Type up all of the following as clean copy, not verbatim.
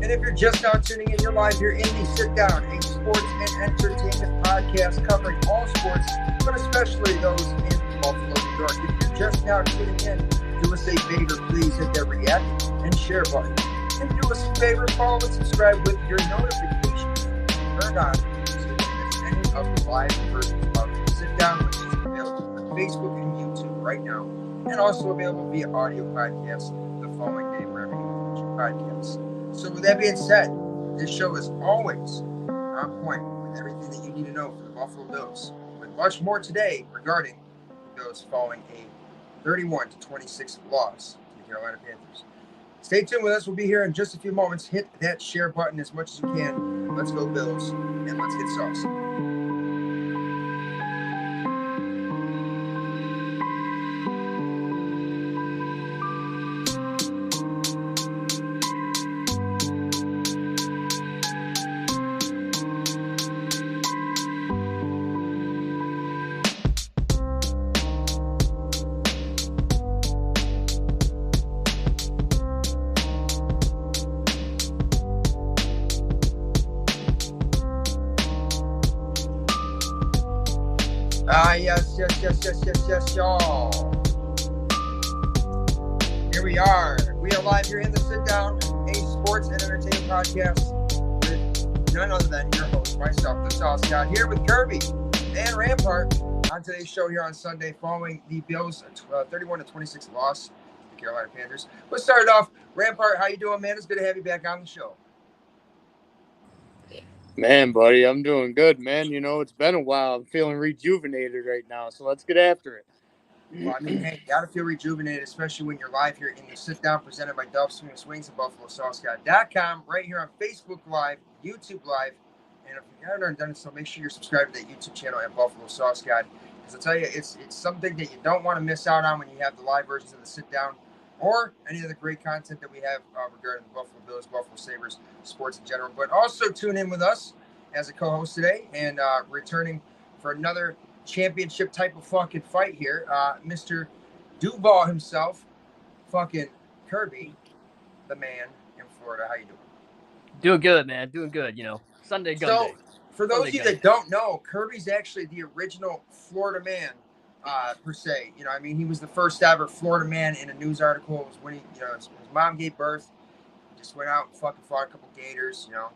And if you're just now tuning in, you're live here in the Sit Down, a sports and entertainment podcast covering all sports, but especially those in Buffalo, New York. If you're just now tuning in, do us a favor, please hit that react and share button. And do us a favor, follow and subscribe with your notifications turned on so you don't miss any of the live versions of the Sit Down, which is available on Facebook and YouTube right now, and also available via audio podcast the following day wherever you get your podcasts. So with that being said, this show is always on point with everything that you need to know for the Buffalo Bills. With much more today regarding the Bills following a 31-26 loss to the Carolina Panthers. Stay tuned with us. We'll be here in just a few moments. Hit that share button as much as you can. Let's go Bills, and let's get saucy. Yes, y'all. Here we are. We are live here in the Sit Down, a sports and entertainment podcast with none other than your host, myself, the Sauce Scott, here with Kirby and Rampart on today's show here on Sunday following the Bills' 31-26 loss to the Carolina Panthers. Let's start it off. Rampart, how you doing, man? It's good to have you back on the show. Man, buddy, I'm doing good, man. You know, it's been a while. I'm feeling rejuvenated right now, so let's get after it. Well, I mean, hey, you got to feel rejuvenated, especially when you're live here in the Sit Down presented by Duff Swings and BuffaloSauceGuy.com, right here on Facebook Live, YouTube Live, and if you haven't done it, so make sure you're subscribed to that YouTube channel at Buffalo Sauce Guy, because I'll tell you, it's something that you don't want to miss out on when you have the live versions of the Sit Down or any of the great content that we have regarding the Buffalo Bills, Buffalo Sabres, sports in general. But also tune in with us as a co-host today and returning for another championship type of fucking fight here, Mr. Duval himself, fucking Kirby, the man in Florida. How you doing? Doing good, man. Doing good. You know, Sunday gun day. For those of you that don't know, Kirby's actually the original Florida man, per se. You know, I mean, he was the first ever Florida man in a news article. It was when his mom gave birth. He just went out and fucking fought a couple gators. You know,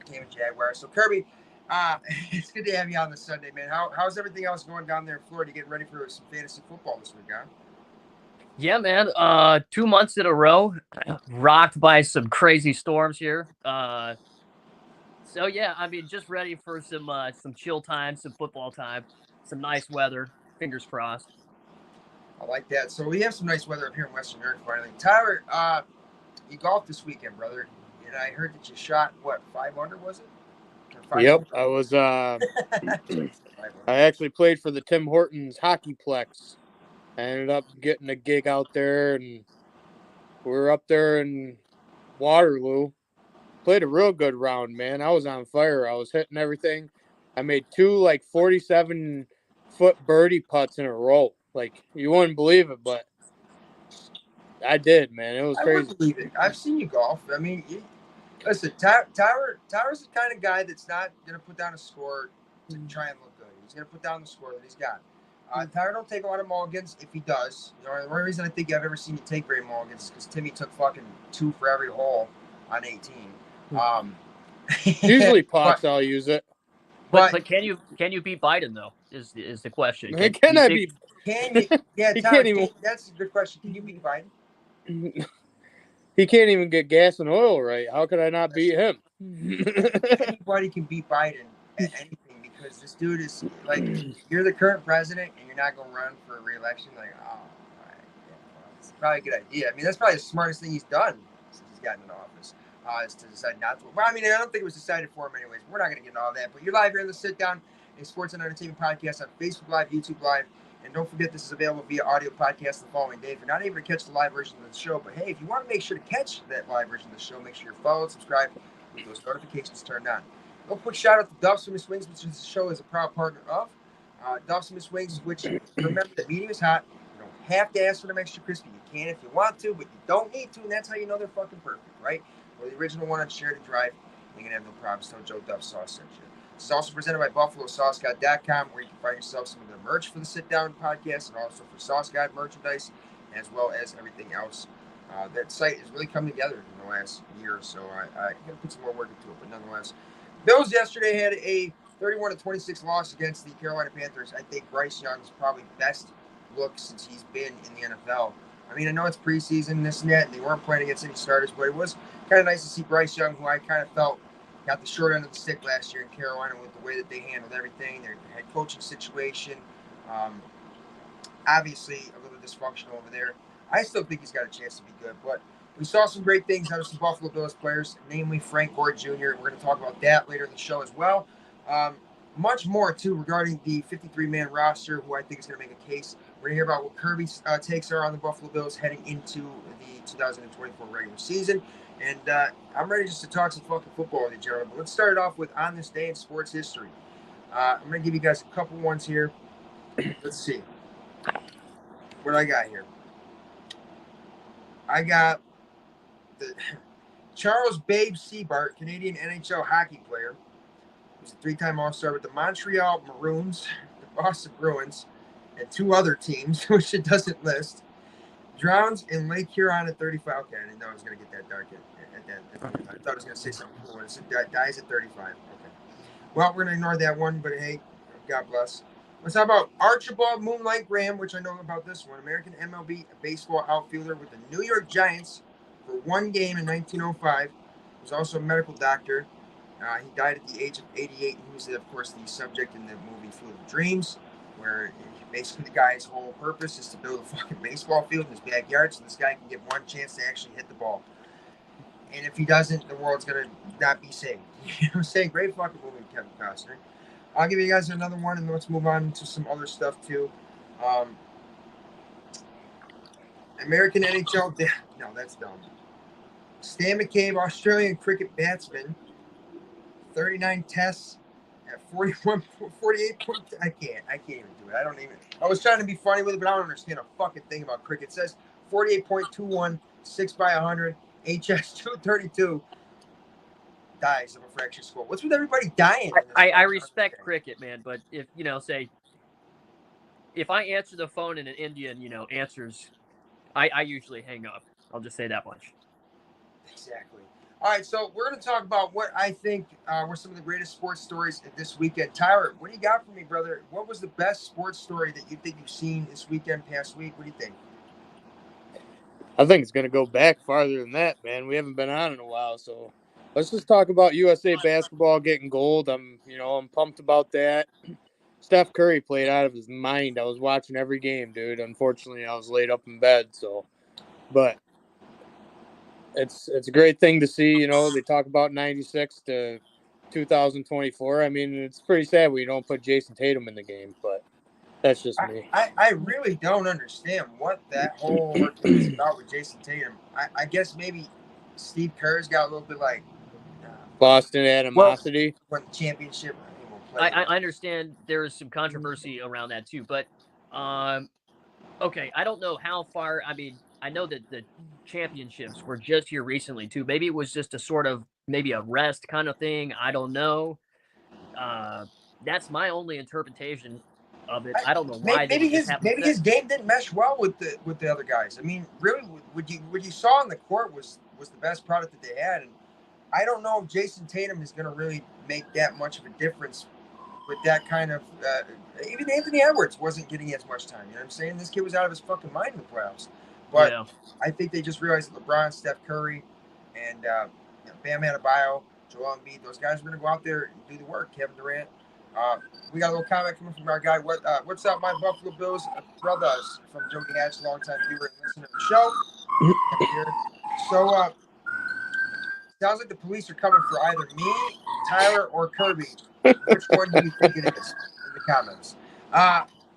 became a Jaguar. So Kirby, it's good to have you on this Sunday, man. How's everything else going down there in Florida? You getting ready for some fantasy football this week, huh? Yeah, man. 2 months in a row, rocked by some crazy storms here. So yeah, I mean, just ready for some chill time, some football time, some nice weather. Fingers crossed. I like that. So we have some nice weather up here in Western New York finally. Tyler, you golfed this weekend, brother, and I heard that you shot 5 under, was it? Yep, I was. I actually played for the Tim Hortons Hockeyplex. I ended up getting a gig out there, and we were up there in Waterloo. Played a real good round, man. I was on fire. I was hitting everything. I made 2 47-foot birdie putts in a row. Like, you wouldn't believe it, but I did, man. It was crazy. I wouldn't believe it. I've seen you golf. I mean, listen, Tyler's the kind of guy that's not going to put down a score to try and look good. He's going to put down the score that he's got. Tyler don't take a lot of mulligans. If he does, the only reason I think I've ever seen you take very mulligans is because Timmy took fucking 2 for every hole on 18. Usually pots, I'll use it. But can you beat Biden though? Is the question? Can I beat? Can you? Yeah, Tyler, that's a good question. Can you beat Biden? He can't even get gas and oil right. How could I not beat him? Anybody can beat Biden at anything because this dude is like, you're the current president and you're not going to run for re-election. Like, oh, right, yeah, it's probably a good idea. I mean, that's probably the smartest thing he's done since he's gotten in office. Is to decide not to. Well, I mean, I don't think it was decided for him anyways. We're not going to get into all that. But you're live here in the Sit Down, a sports and entertainment podcast on Facebook Live, YouTube Live. And don't forget, this is available via audio podcast the following day. If you're not able to catch the live version of the show, but hey, if you want to make sure to catch that live version of the show, make sure you're followed, subscribed, with those notifications turned on. Real quick shout out to Duff Swings, which this show is a proud partner of. Duff Swings, which remember the medium is hot. You don't have to ask for them extra crispy. You can if you want to, but you don't need to, and that's how you know they're fucking perfect, right? or the original one on Sheridan Drive, you're going to have no problems. Tell Joe Duff Sauce sent you. This is also presented by BuffaloSauceGuide.com, where you can find yourself some of the merch for the Sit Down podcast and also for Sauce Guide merchandise, as well as everything else. That site has really come together in the last year or so. I got to put some more work into it, but nonetheless. Bills yesterday had a 31-26 loss against the Carolina Panthers. I think Bryce Young's probably best look since he's been in the NFL. I mean, I know it's preseason, this and that, and they weren't playing against any starters, but it was kind of nice to see Bryce Young, who I kind of felt got the short end of the stick last year in Carolina with the way that they handled everything, their head coaching situation. Obviously, a little dysfunctional over there. I still think he's got a chance to be good, but we saw some great things out of some Buffalo Bills players, namely Frank Gore Jr. We're going to talk about that later in the show as well. Much more, too, regarding the 53-man roster, who I think is going to make a case. We're going to hear about what Kirby's takes are on the Buffalo Bills heading into the 2024 regular season. And I'm ready just to talk some fucking football with you, gentlemen. But let's start it off with On This Day in Sports History. I'm going to give you guys a couple ones here. Let's see. What do I got here? I got the Charles Babe Seabart, Canadian NHL hockey player. He's a three-time All-Star with the Montreal Maroons, the Boston Bruins, and two other teams, which it doesn't list. Drowns in Lake Huron at 35. Okay, I didn't know I was going to get that dark at that. I thought I was going to say something cool. It dies at 35. Okay. Well, we're going to ignore that one, but hey, God bless. Let's talk about Archibald Moonlight Graham, which I know about this one. American MLB baseball outfielder with the New York Giants for one game in 1905. He was also a medical doctor. He died at the age of 88. He was, of course, the subject in the movie Field of Dreams, where basically the guy's whole purpose is to build a fucking baseball field in his backyard so this guy can get one chance to actually hit the ball. And if he doesn't, the world's going to not be saved. You know what I'm saying? Great fucking movie, Kevin Costner. I'll give you guys another one, and let's move on to some other stuff, too. American NHL. No, that's dumb. Stan McCabe, Australian cricket batsman. 39 tests at 48 points. I can't even do it. I was trying to be funny with it, but I don't understand a fucking thing about cricket. It says 48.21, 6 by 100, HS 232. Dies of a fractured skull. What's with everybody dying? I respect cricket, man, but if, say, if I answer the phone and an Indian, answers, I usually hang up. I'll just say that much. Exactly. All right, so we're going to talk about what I think were some of the greatest sports stories this weekend. Tyler, what do you got for me, brother? What was the best sports story that you think you've seen this weekend, past week? What do you think? I think it's going to go back farther than that, man. We haven't been on in a while, so let's just talk about USA basketball getting gold. I'm pumped about that. Steph Curry played out of his mind. I was watching every game, dude. Unfortunately, I was laid up in bed, but it's a great thing to see. They talk about 96 to 2024. I mean, it's pretty sad we don't put Jason Tatum in the game, but that's just me. I really don't understand what that whole ordeal is about with Jason Tatum. I guess maybe Steve Kerr's got a little bit like Boston animosity. Won the championship. I understand there is some controversy around that too, but okay, I don't know how far. I mean, I know that the championships were just here recently too. Maybe it was just a sort of maybe a rest kind of thing. I don't know. That's my only interpretation of it. I don't know why. Maybe his game didn't mesh well with the other guys. I mean, really, what you saw on the court was the best product that they had, and I don't know if Jason Tatum is going to really make that much of a difference with that kind of. Even Anthony Edwards wasn't getting as much time. You know what I'm saying? This kid was out of his fucking mind in the playoffs. But yeah. I think they just realized that LeBron, Steph Curry, and Bam Adebayo, Joel Embiid, those guys were going to go out there and do the work. Kevin Durant. We got a little comment coming from our guy. What's up, my Buffalo Bills brothers? From Joe Hatch, longtime viewer and listener to the show. So, sounds like the police are coming for either me, Tyler, or Kirby. Which one do you think it is? In the comments.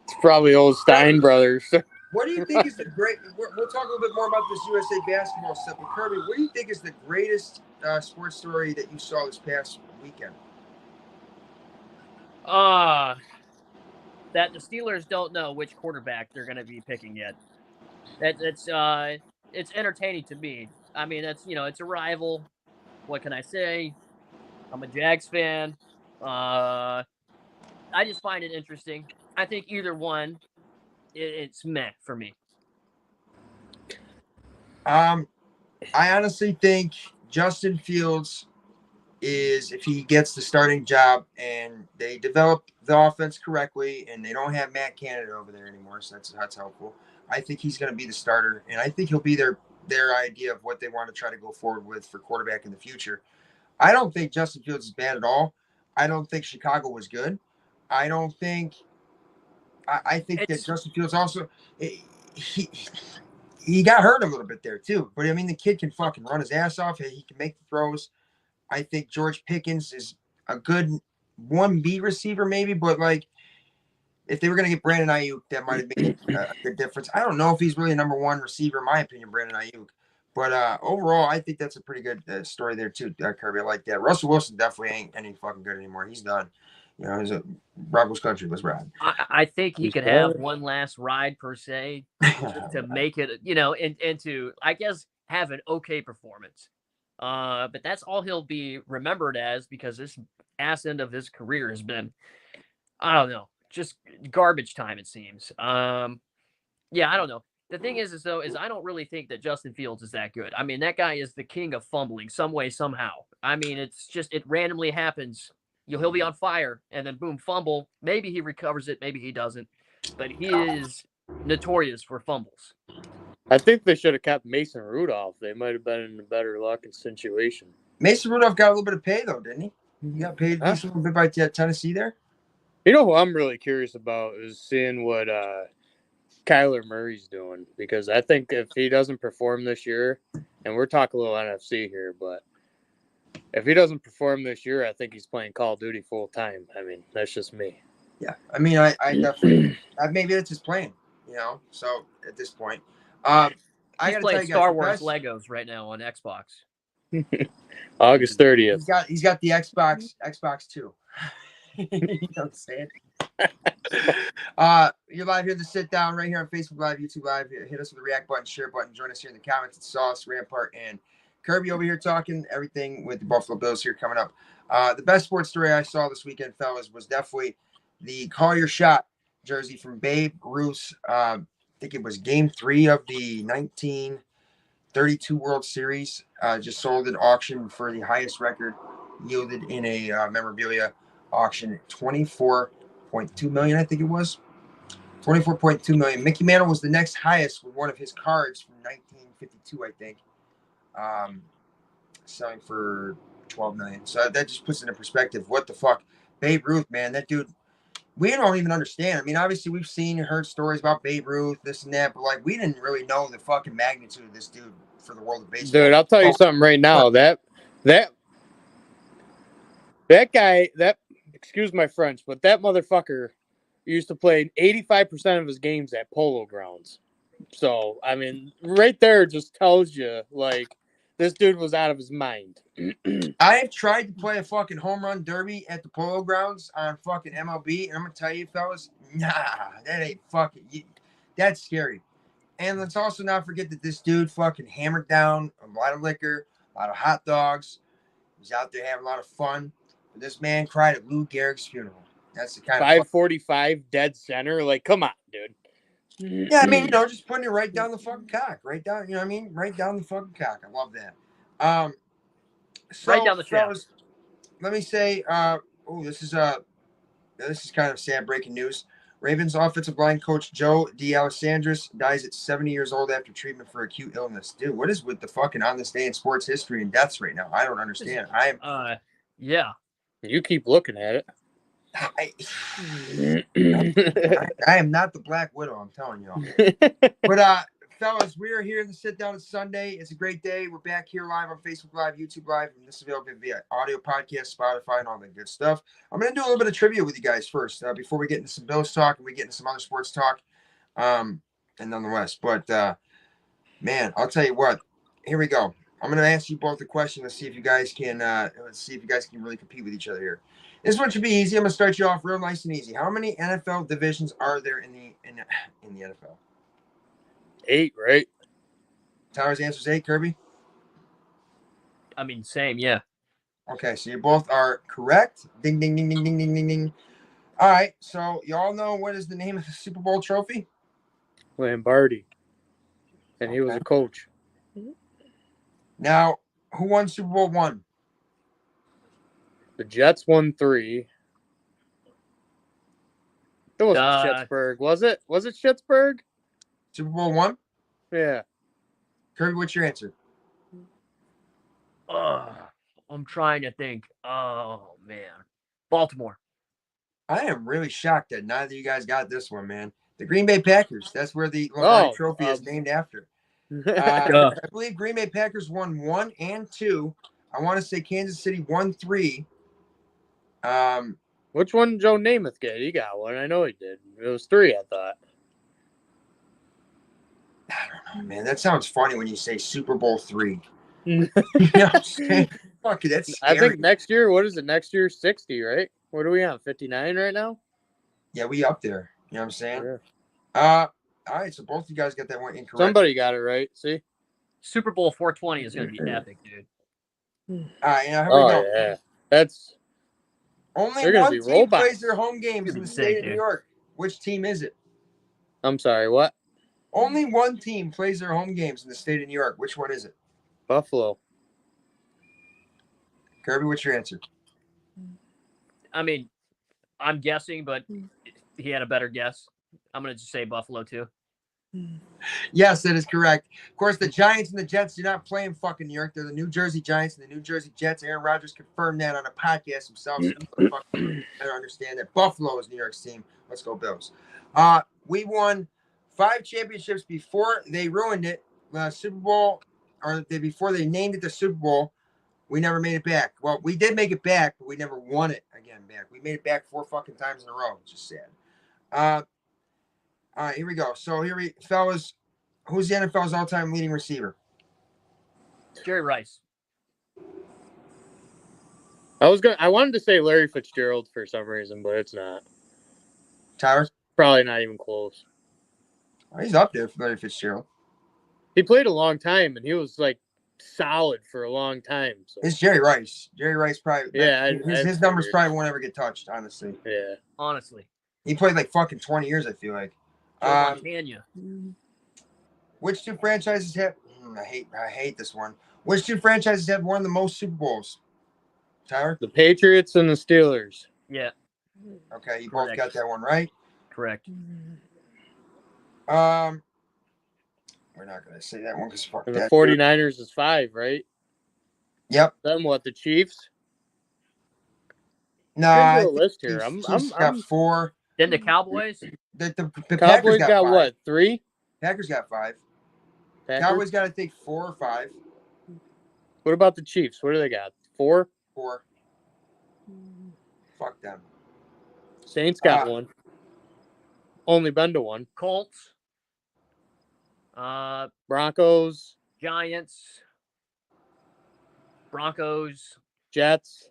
It's probably old Stein brothers. What do you think is the great? We'll talk a little bit more about this USA basketball stuff. But Kirby, what do you think is the greatest sports story that you saw this past weekend? That the Steelers don't know which quarterback they're going to be picking yet. It's entertaining to me. I mean, it's a rival. what can I say? I'm a Jags fan. I just find it interesting. I think either one, it's meh for me. I honestly think Justin Fields is, if he gets the starting job and they develop the offense correctly and they don't have Matt Canada over there anymore, so that's helpful. I think he's going to be the starter, and I think he'll be their idea of what they want to try to go forward with for quarterback in the future. I don't think Justin Fields is bad at all. I don't think Chicago was good. I don't think. I think that Justin Fields also he got hurt a little bit there too. But I mean, the kid can fucking run his ass off. He can make the throws. I think George Pickens is a good 1B receiver, maybe, but like if they were going to get Brandon Ayuk, that might have made a good difference. I don't know if he's really a number one receiver, in my opinion, Brandon Ayuk. But overall, I think that's a pretty good story there too, Kirby. I like that. Russell Wilson definitely ain't any fucking good anymore. He's done. You know, he's a Broncos country. Let's ride. I think he could have one last ride per se to make it, you know, and to, I guess, have an okay performance. But that's all he'll be remembered as, because this ass end of his career has been, I don't know, just garbage time, it seems. Yeah, I don't know. The thing is I don't really think that Justin Fields is that good. I mean, that guy is the king of fumbling some way, somehow. I mean, it's just, it randomly happens. He'll be on fire and then boom, fumble. Maybe he recovers it, maybe he doesn't. But he is notorious for fumbles. I think they should have kept Mason Rudolph. They might have been in a better luck and situation. Mason Rudolph got a little bit of pay, though, didn't he? He got paid a little bit by Tennessee there. You know who I'm really curious about is seeing what Kyler Murray's doing, because I think if he doesn't perform this year, and we're talking a little NFC here, but if he doesn't perform this year, I think he's playing Call of Duty full time. I mean, that's just me. Yeah, I mean, I definitely maybe that's his plan, you know. So at this point, I got to tell you guys, Star Wars Legos right now on Xbox. August 30th. He's got the Xbox 2. You know what I'm saying? You're live here to Sit Down right here on Facebook Live, YouTube Live. Hit us with the react button, share button, join us here in the comments. It's Sauce, Rampart, and Kirby over here talking everything with the Buffalo Bills here coming up. The best sports story I saw this weekend, fellas, was definitely the Call Your Shot jersey from Babe Ruth. I think it was Game 3 of the 1932 World Series. Just sold at auction for the highest record yielded in a memorabilia auction, $24.2 million, I think it was. $24.2 million. Mickey Mantle was the next highest with one of his cards from 1952, I think. Selling for $12 million. So that just puts it in perspective. What the fuck? Babe Ruth, man, that dude, we don't even understand. I mean, obviously we've seen and heard stories about Babe Ruth, this and that, but like we didn't really know the fucking magnitude of this dude for the world of baseball. Dude, I'll tell you something right now. That guy, excuse my French, but that motherfucker used to play 85% of his games at Polo Grounds. So, I mean, right there just tells you, like, this dude was out of his mind. I have tried to play a fucking home run derby at the Polo Grounds on fucking MLB, and I'm going to tell you, fellas, nah, that ain't fucking, that's scary. And let's also not forget that this dude fucking hammered down a lot of liquor, a lot of hot dogs. He was out there having a lot of fun. But this man cried at Lou Gehrig's funeral. That's the kind 545 dead center. Like, come on, dude. Yeah, I mean, you know, just putting it right down the fucking cock. Right down, you know what I mean? Right down the fucking cock. I love that. So, right down the chest. Let me say, this is kind of sad breaking news. Ravens offensive line coach Joe DeAlessandris dies at 70 years old after treatment for acute illness. Dude, what is with the fucking on this day in sports history and deaths right now? I don't understand. Yeah. You keep looking at it. I am not the Black Widow, I'm telling y'all. But fellas, we are here in the Sit Down. It's Sunday. It's a great day. We're back here live on Facebook Live, YouTube Live, and this is available via audio podcast, Spotify, and all that good stuff. I'm going to do a little bit of trivia with you guys first before we get into some Bills talk and we get into some other sports talk, and nonetheless. But man, I'll tell you what. Here we go. I'm going to ask you both a question. Let's see if you guys can really compete with each other here. This one should be easy. I'm going to start you off real nice and easy. How many NFL divisions are there in the NFL? 8, right? Tyler's answer is 8. Kirby? I mean, same, yeah. Okay, so you both are correct. Ding, ding, ding, ding, ding, ding, ding, ding. All right, so y'all know what is the name of the Super Bowl trophy? Lombardi. And he was a coach. Now, who won Super Bowl I? The Jets won 3. It wasn't Schittsburg, was it? Was it Schittsburg? Super Bowl I? Yeah. Kirby, what's your answer? I'm trying to think. Oh, man. Baltimore. I am really shocked that neither of you guys got this one, man. The Green Bay Packers. That's where the Lombardi Trophy is named after. I believe Green Bay Packers won 1 and 2. I want to say Kansas City won 3. Which one Joe Namath get? He got one. I know he did. It was 3, I thought. I don't know, man. That sounds funny when you say Super Bowl 3. You know what I'm saying? Fuck it, that's scary. I think next year, what is it? Next year, 60, right? What are we on? 59 right now? Yeah, we up there. You know what I'm saying? Yeah. All right, so both of you guys got that one incorrect. Somebody got it right. See? Super Bowl 420 is going to be epic, dude. All right, now here we go. Yeah. That's only one team plays their home games in the state of New York. Which team is it? I'm sorry, what? Only one team plays their home games in the state of New York. Which one is it? Buffalo. Kirby, what's your answer? I mean, I'm guessing, but he had a better guess. I'm going to just say Buffalo, too. Yes, that is correct. Of course, the Giants and the Jets do not play in fucking New York. They're the New Jersey Giants and the New Jersey Jets. Aaron Rodgers confirmed that on a podcast himself. So you better understand that Buffalo is New York's team. Let's go Bills. We won 5 championships before they ruined it. Super Bowl, before they named it the Super Bowl. We never made it back. Well, we did make it back, but we never won it again back. We made it back 4 fucking times in a row. It's just sad. All right, here we go. So fellas, who's the NFL's all-time leading receiver? Jerry Rice. I wanted to say Larry Fitzgerald for some reason, but it's not. Tyler? Probably not even close. Oh, he's up there for Larry Fitzgerald. He played a long time, and he was like solid for a long time. So. It's Jerry Rice. Jerry Rice probably. Yeah, his numbers probably won't ever get touched. Honestly. Yeah. Honestly. He played like fucking 20 years. I feel like. Which 2 franchises have? I hate this one. Which 2 franchises have won the most Super Bowls? Tyler? The Patriots and the Steelers. Yeah. Okay, you both got that one right. Correct. We're not gonna say that one because fuck and that. The 49ers is 5, right? Yep. Then what? The Chiefs? Nah, list here. Chiefs got 4. Then the Cowboys. The Cowboys got 5. what? 3? Packers got 5. Packers? Cowboys got, I think, 4 or 5. What about the Chiefs? What do they got? 4? 4. Fuck them. Saints got 1. Only been to 1. Colts. Broncos. Giants. Broncos. Jets.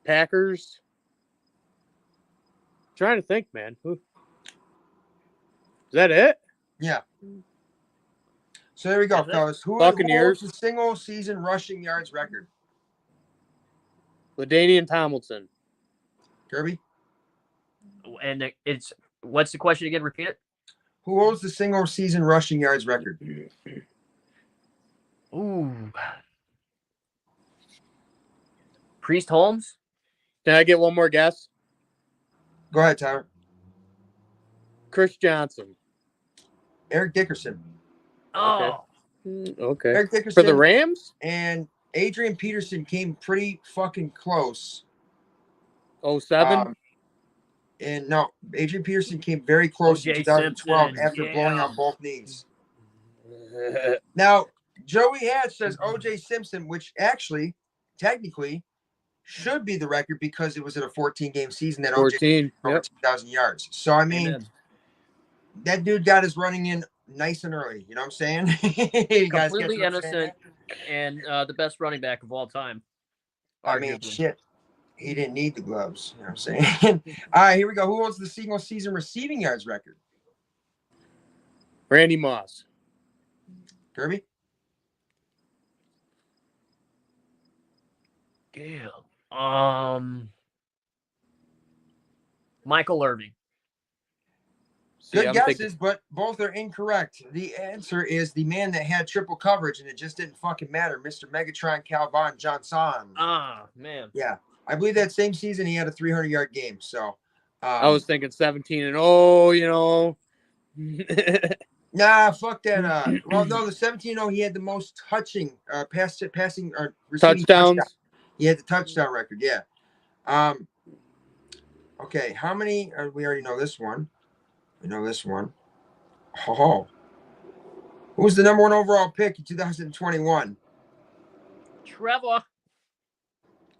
Packers. I'm trying to think, man. Is that it? Yeah. So there we go, fellas. Who holds the single season rushing yards record? LaDainian Tomlinson. Kirby? And what's the question again? Repeat it. Who holds the single season rushing yards record? Ooh. Priest Holmes? Can I get one more guess? Go ahead, Tyler. Chris Johnson. Eric Dickerson. Oh. Okay. Eric Dickerson. For the Rams? And Adrian Peterson came pretty fucking close. 07? And no, Adrian Peterson came very close in 2012 Simpson, after blowing out both knees. Now, Joey Hatch says O.J. Simpson, which actually, technically, should be the record because it was in a 14-game season that O.J. over 2,000 yards. So, I mean, that dude got his running in nice and early. You know what I'm saying? Completely innocent and the best running back of all time. I mean, shit. He didn't need the gloves. You know what I'm saying? All right, here we go. Who holds the single season receiving yards record? Randy Moss. Kirby? Damn. Michael Irving. Good guesses, but both are incorrect. The answer is the man that had triple coverage, and it just didn't fucking matter. Mr. Megatron Calvin Johnson. Ah, man. Yeah. I believe that same season he had a 300-yard game. So I was thinking 17-0, you know. Nah, fuck that. Well, no, the 17-0, he had the most passing or receiving touchdowns. He had the touchdown record, yeah. Okay, how many? We already know this one. We know this one. Oh, who was the number 1 overall pick in 2021? Trevor.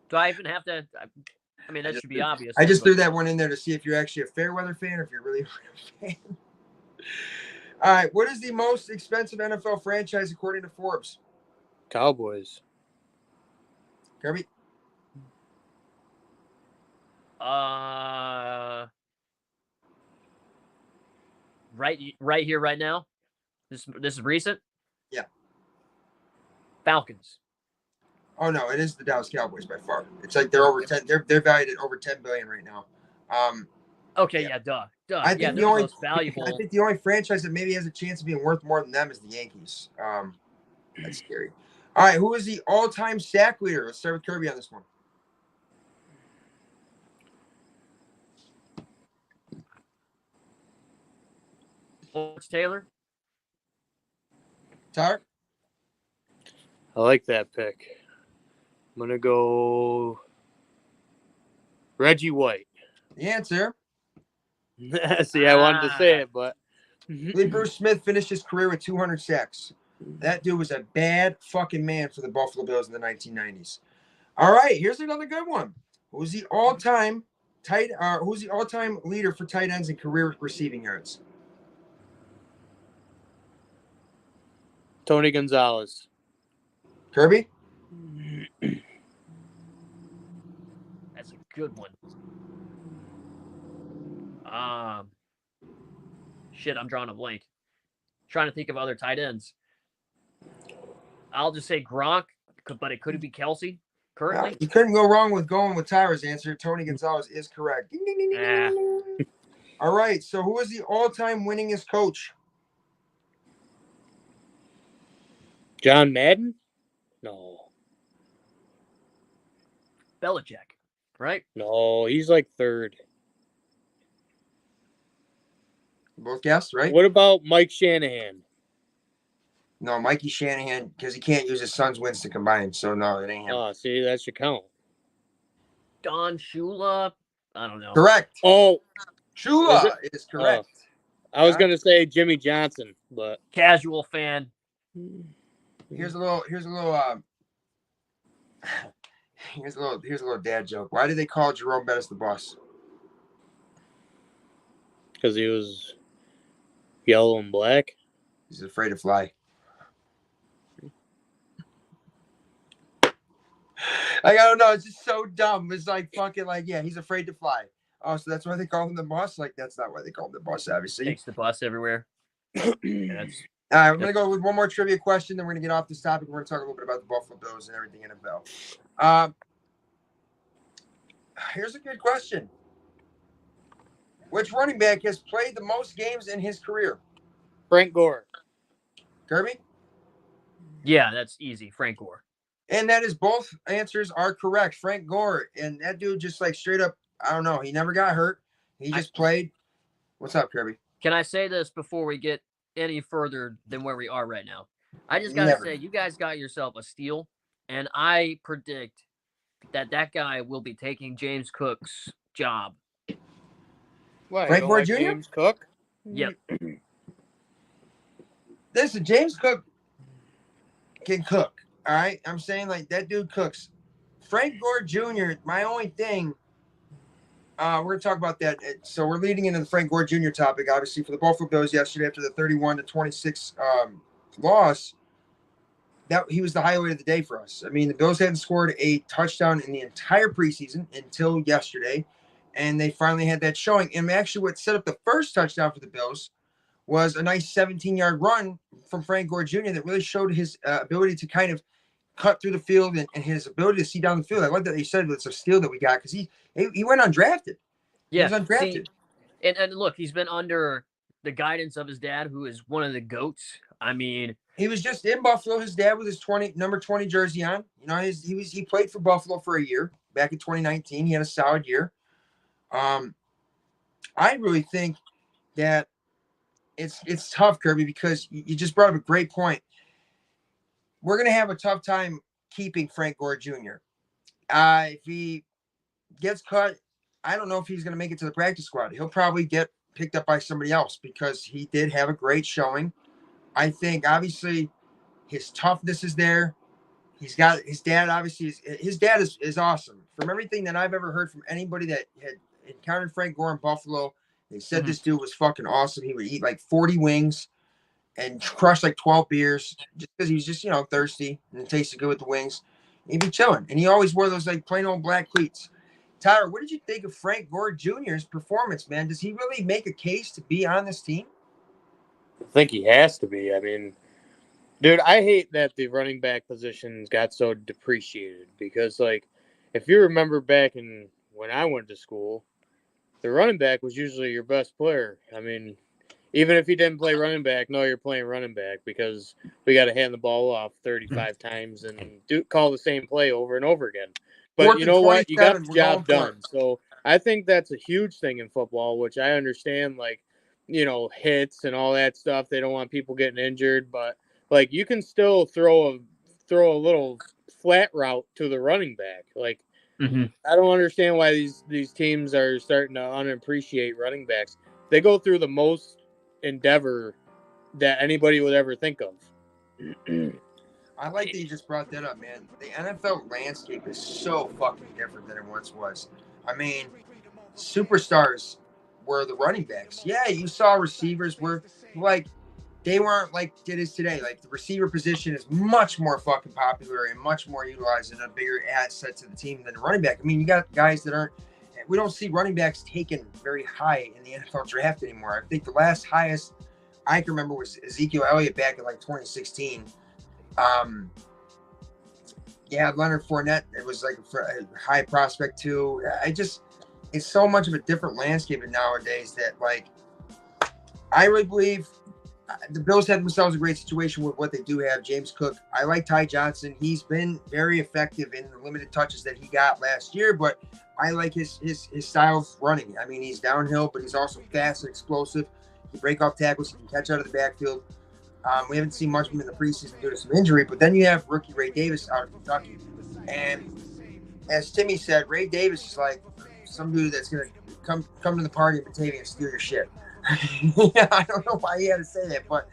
Do I even have to? I mean, that should be obvious. I just threw that one in there to see if you're actually a Fairweather fan or if you're really a fan. All right, what is the most expensive NFL franchise according to Forbes? Cowboys. Kirby? Right here, right now. This is recent. Yeah. Falcons. Oh no, it is the Dallas Cowboys by far. It's like they're over 10. They're valued at over $10 billion right now. Okay, yeah, duh. I think the most valuable. I think the only franchise that maybe has a chance of being worth more than them is the Yankees. That's scary. All right, who is the all-time sack leader? Let's start with Kirby on this one. Lawrence Taylor. Tyler? I like that pick. I'm going to go Reggie White. The answer. See, I wanted to say it, but. Bruce Smith finished his career with 200 sacks. That dude was a bad fucking man for the Buffalo Bills in the 1990s. All right, here's another good one. Who's the all-time leader for tight ends in career receiving yards? Tony Gonzalez. Kirby? That's a good one. Shit, I'm drawing a blank. Trying to think of other tight ends. I'll just say Gronk, but it could be Kelsey currently. You couldn't go wrong with going with Tyra's answer. Tony Gonzalez is correct. Ding, ding, ding, ding, ding, ding. All right, so who is the all-time winningest coach? John Madden? No. Belichick, right? No, he's like third. Both guessed, right? What about Mike Shanahan? No, Mikey Shanahan, because he can't use his son's wins to combine. So, no, it ain't him. Oh, see, that should count. Don Shula? I don't know. Correct. Oh. Shula is correct. I was going to say Jimmy Johnson, but. Casual fan. Here's a little dad joke. Why did they call Jerome Bettis the boss? Because he was yellow and black. He's afraid to fly. I don't know. It's just so dumb. It's like fucking like, yeah, he's afraid to fly. Oh, so that's why they call him the boss? Like, that's not why they call him the boss, obviously. Takes the bus everywhere. All right, I'm going to go with one more trivia question, then we're going to get off this topic. We're going to talk a little bit about the Buffalo Bills and everything NFL. Here's a good question. Which running back has played the most games in his career? Frank Gore. Kirby? Yeah, that's easy. Frank Gore. And that is, both answers are correct. Frank Gore. And that dude just like straight up, I don't know. He never got hurt. He just played. What's up, Kirby? Can I say this before we get any further than where we are right now? I just got to say, you guys got yourself a steal. And I predict that guy will be taking James Cook's job. What, Frank Gore Jr.? James Cook? Yep. Listen, James Cook can cook. All right, I'm saying like that dude cooks. Frank Gore Jr. My only thing, we're gonna talk about that. So we're leading into the Frank Gore Jr. topic, obviously, for the Buffalo Bills yesterday after the 31-26 loss. That he was the highlight of the day for us. I mean, the Bills hadn't scored a touchdown in the entire preseason until yesterday, and they finally had that showing. And actually, what set up the first touchdown for the Bills was a nice 17-yard run from Frank Gore Jr. that really showed his ability to kind of cut through the field and his ability to see down the field. I like that you said it's a steal that we got because he went undrafted. Yeah, he was undrafted. See, and look, he's been under the guidance of his dad, who is one of the GOATs. I mean, he was just in Buffalo. His dad with his number 20 jersey on. You know, he played for Buffalo for a year back in 2019. He had a solid year. I really think that it's tough, Kirby, because you just brought up a great point. We're going to have a tough time keeping Frank Gore Jr. If he gets cut, I don't know if he's going to make it to the practice squad. He'll probably get picked up by somebody else because he did have a great showing. I think, obviously, his toughness is there. He's got his dad, obviously. His dad is awesome. From everything that I've ever heard from anybody that had encountered Frank Gore in Buffalo, they said this dude was fucking awesome. He would eat like 40 wings and crush like 12 beers just because he was just, thirsty and it tasted good with the wings. He'd be chilling. And he always wore those like plain old black cleats. Tyler, what did you think of Frank Gore Jr.'s performance, man? Does he really make a case to be on this team? I think he has to be. I mean, dude, I hate that the running back positions got so depreciated because, like, if you remember back when I went to school, the running back was usually your best player. I mean, even if you didn't play running back, no, you're playing running back because we got to hand the ball off 35 times and call the same play over and over again. But you know what? You got the job done. So I think that's a huge thing in football, which I understand, like, hits and all that stuff. They don't want people getting injured, but like you can still throw a little flat route to the running back. Like, I don't understand why these teams are starting to unappreciate running backs. They go through the most endeavor that anybody would ever think of. I like that you just brought that up, man. The NFL landscape is so fucking different than it once was. I mean, superstars were the running backs. Yeah, you saw receivers were like, they weren't like it is today. Like the receiver position is much more fucking popular and much more utilized and a bigger asset to the team than the running back. I mean, you got guys that we don't see running backs taken very high in the NFL draft anymore. I think the last highest I can remember was Ezekiel Elliott back in like 2016. Leonard Fournette, it was like a high prospect too. It's so much of a different landscape nowadays that, like, I really believe the Bills have themselves a great situation with what they do have. James Cook, I like Ty Johnson. He's been very effective in the limited touches that he got last year, but I like his style of running. I mean, he's downhill, but he's also fast and explosive. He can break off tackles. He can catch out of the backfield. We haven't seen much of him in the preseason due to some injury, but then you have rookie Ray Davis out of Kentucky. And as Timmy said, Ray Davis is like some dude that's going to come to the party in Batavia and steal your shit. I don't know why he had to say that, but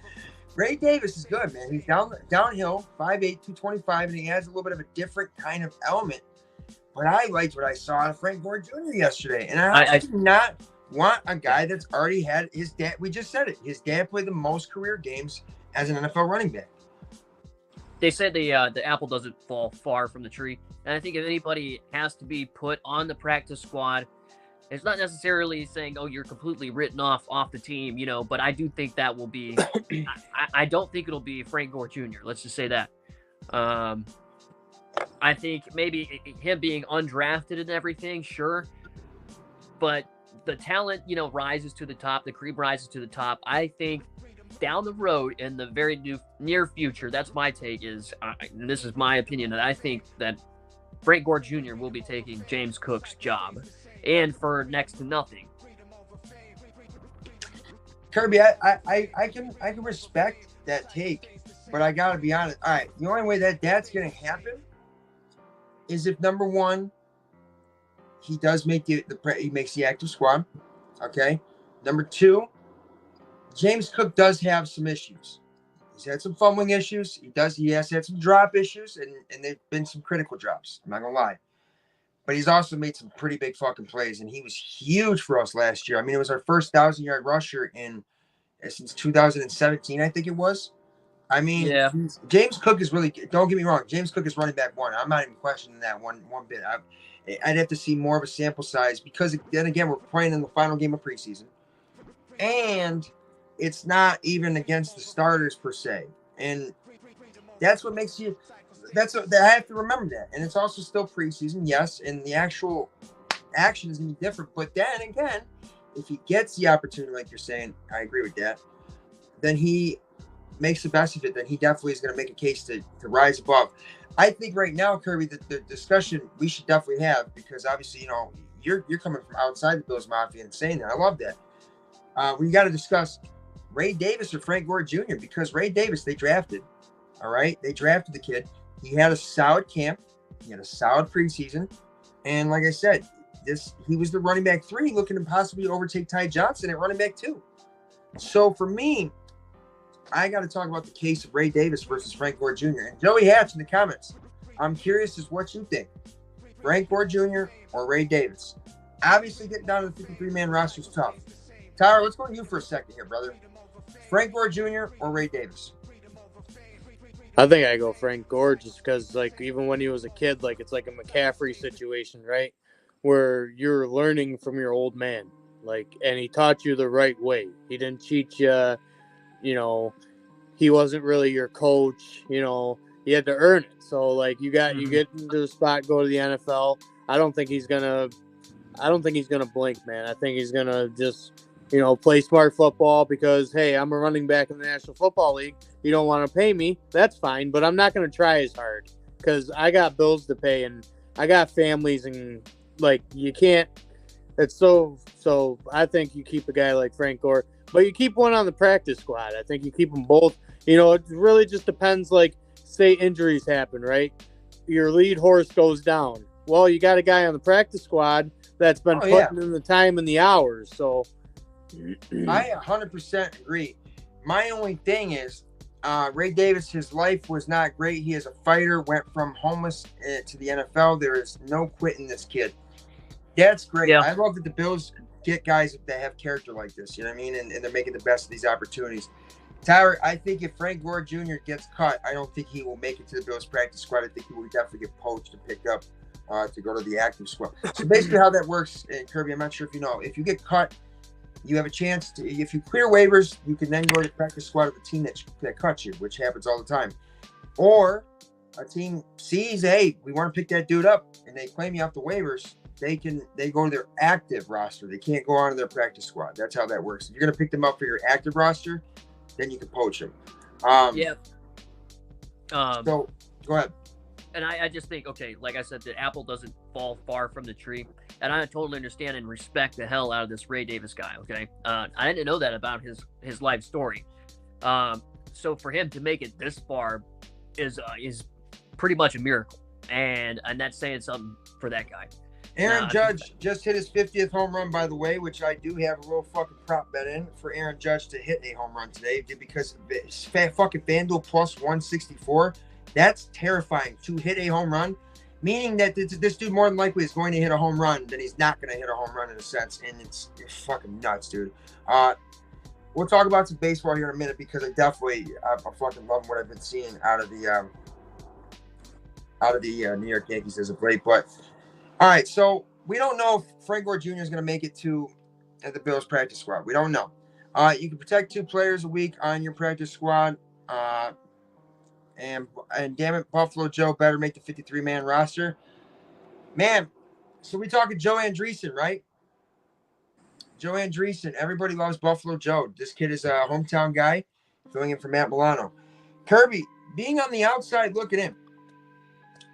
Ray Davis is good, man. He's downhill, 5'8", 225, and he has a little bit of a different kind of element. But I liked what I saw out of Frank Gore Jr. yesterday, and I do not want a guy that's already had his dad. We just said it. His dad played the most career games as an NFL running back. They said the apple doesn't fall far from the tree, and I think if anybody has to be put on the practice squad, it's not necessarily saying, oh, you're completely written off the team, but I do think that will be I don't think it'll be Frank Gore Jr. Let's just say that. I think maybe him being undrafted and everything, sure, but the talent, rises to the top. The cream rises to the top. I think down the road in the very near future, that's my take, and this is my opinion, that I think that Frank Gore Jr. will be taking James Cook's job, and for next to nothing. Kirby, I can respect that take, but I gotta be honest. All right, the only way that's gonna happen is if, number one, he does make he makes the active squad. Okay. Number two, James Cook does have some issues. He's had some fumbling issues. He has had some drop issues, and they've been some critical drops. I'm not gonna lie. But he's also made some pretty big fucking plays, and he was huge for us last year. I mean, it was our first 1,000-yard rusher since 2017, I think it was. I mean, yeah. James Cook is really, don't get me wrong, James Cook is running back one. I'm not even questioning that one bit. I'd have to see more of a sample size because, then again, we're playing in the final game of preseason. And it's not even against the starters per se. And that's what makes you I have to remember that, and it's also still preseason, yes, and the actual action is going to be different. But then again, if he gets the opportunity, like you're saying, I agree with that. Then he makes the best of it. Then he definitely is going to make a case to rise above. I think right now, Kirby, the discussion we should definitely have, because obviously, you know, you're coming from outside the Bills Mafia and saying that. I love that. We got to discuss Ray Davis or Frank Gore Jr. because Ray Davis, they drafted. All right, they drafted the kid. He had a solid camp. He had a solid preseason, and like I said, he was the running back 3, looking to possibly overtake Ty Johnson at running back 2. So for me, I got to talk about the case of Ray Davis versus Frank Gore Jr. And Joey Hatch in the comments, I'm curious as what you think. Frank Gore Jr. or Ray Davis? Obviously, getting down to the 53-man roster is tough. Tyler, let's go to you for a second here, brother. Frank Gore Jr. or Ray Davis? I think I go Frank Gore just because, like, even when he was a kid, like, it's like a McCaffrey situation, right? Where you're learning from your old man. Like, and he taught you the right way. He didn't cheat you. You know, he wasn't really your coach. You know, you had to earn it. So, like, you get into the spot, go to the NFL. I don't think he's gonna blink, man. I think he's gonna just, you know, play smart football because, hey, I'm a running back in the National Football League. You don't want to pay me, that's fine, but I'm not going to try as hard because I got bills to pay and I got families, and, like, you can't. It's so I think you keep a guy like Frank Gore, but you keep one on the practice squad. I think you keep them both. You know, it really just depends, like, say injuries happen, right? Your lead horse goes down. Well, you got a guy on the practice squad that's been putting in the time and the hours, so. I 100% agree. My only thing is, Ray Davis, his life was not great. He is a fighter, went from homeless to the NFL. There is no quitting this kid. That's great. Yeah. I love that the Bills get guys that have character like this, you know what I mean? And they're making the best of these opportunities. Tyler, I think if Frank Gore Jr. gets cut, I don't think he will make it to the Bills practice squad. I think he will definitely get poached and picked up to go to the active squad. So basically how that works, Kirby, I'm not sure if you know, if you get cut, you have a chance to, if you clear waivers, you can then go to the practice squad of the team that cuts you, which happens all the time. Or a team sees, hey, we want to pick that dude up, and they claim you off the waivers. They go to their active roster. They can't go on to their practice squad. That's how that works. If you're going to pick them up for your active roster, then you can poach them. So go ahead. And I just think, okay, like I said, the apple doesn't fall far from the tree. And I totally understand and respect the hell out of this Ray Davis guy, okay? I didn't know that about his life story. So for him to make it this far is pretty much a miracle. And that's saying something for that guy. Aaron Judge just hit his 50th home run, by the way, which I do have a little fucking prop bet in for Aaron Judge to hit a home run today because it's fucking FanDuel plus 164. That's terrifying to hit a home run, meaning that this dude more than likely is going to hit a home run than he's not going to hit a home run in a sense, and it's fucking nuts, dude. We'll talk about some baseball here in a minute because I fucking love what I've been seeing out of the New York Yankees as of late. But all right, so we don't know if Frank Gore Jr. is going to make it to the Bills practice squad. We don't know. You can protect 2 players a week on your practice squad. And damn it, Buffalo Joe better make the 53-man roster. Man, so we talking Joe Andreessen, right? Joe Andreessen. Everybody loves Buffalo Joe. This kid is a hometown guy, filling in for Matt Milano. Kirby, being on the outside looking in,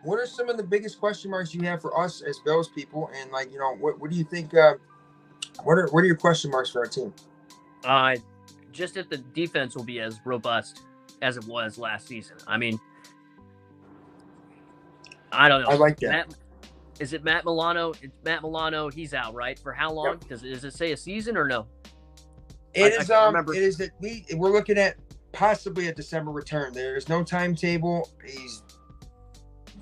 what are some of the biggest question marks you have for us as Bills people? And, like, you know, what do you think? What are your question marks for our team? Just if the defense will be as robust as it was last season. I mean, I don't know. I like that. Is it Matt Milano? It's Matt Milano. He's out, right? For how long? Yep. Does it say a season or no? It is that we're looking at possibly a December return. There's no timetable. He's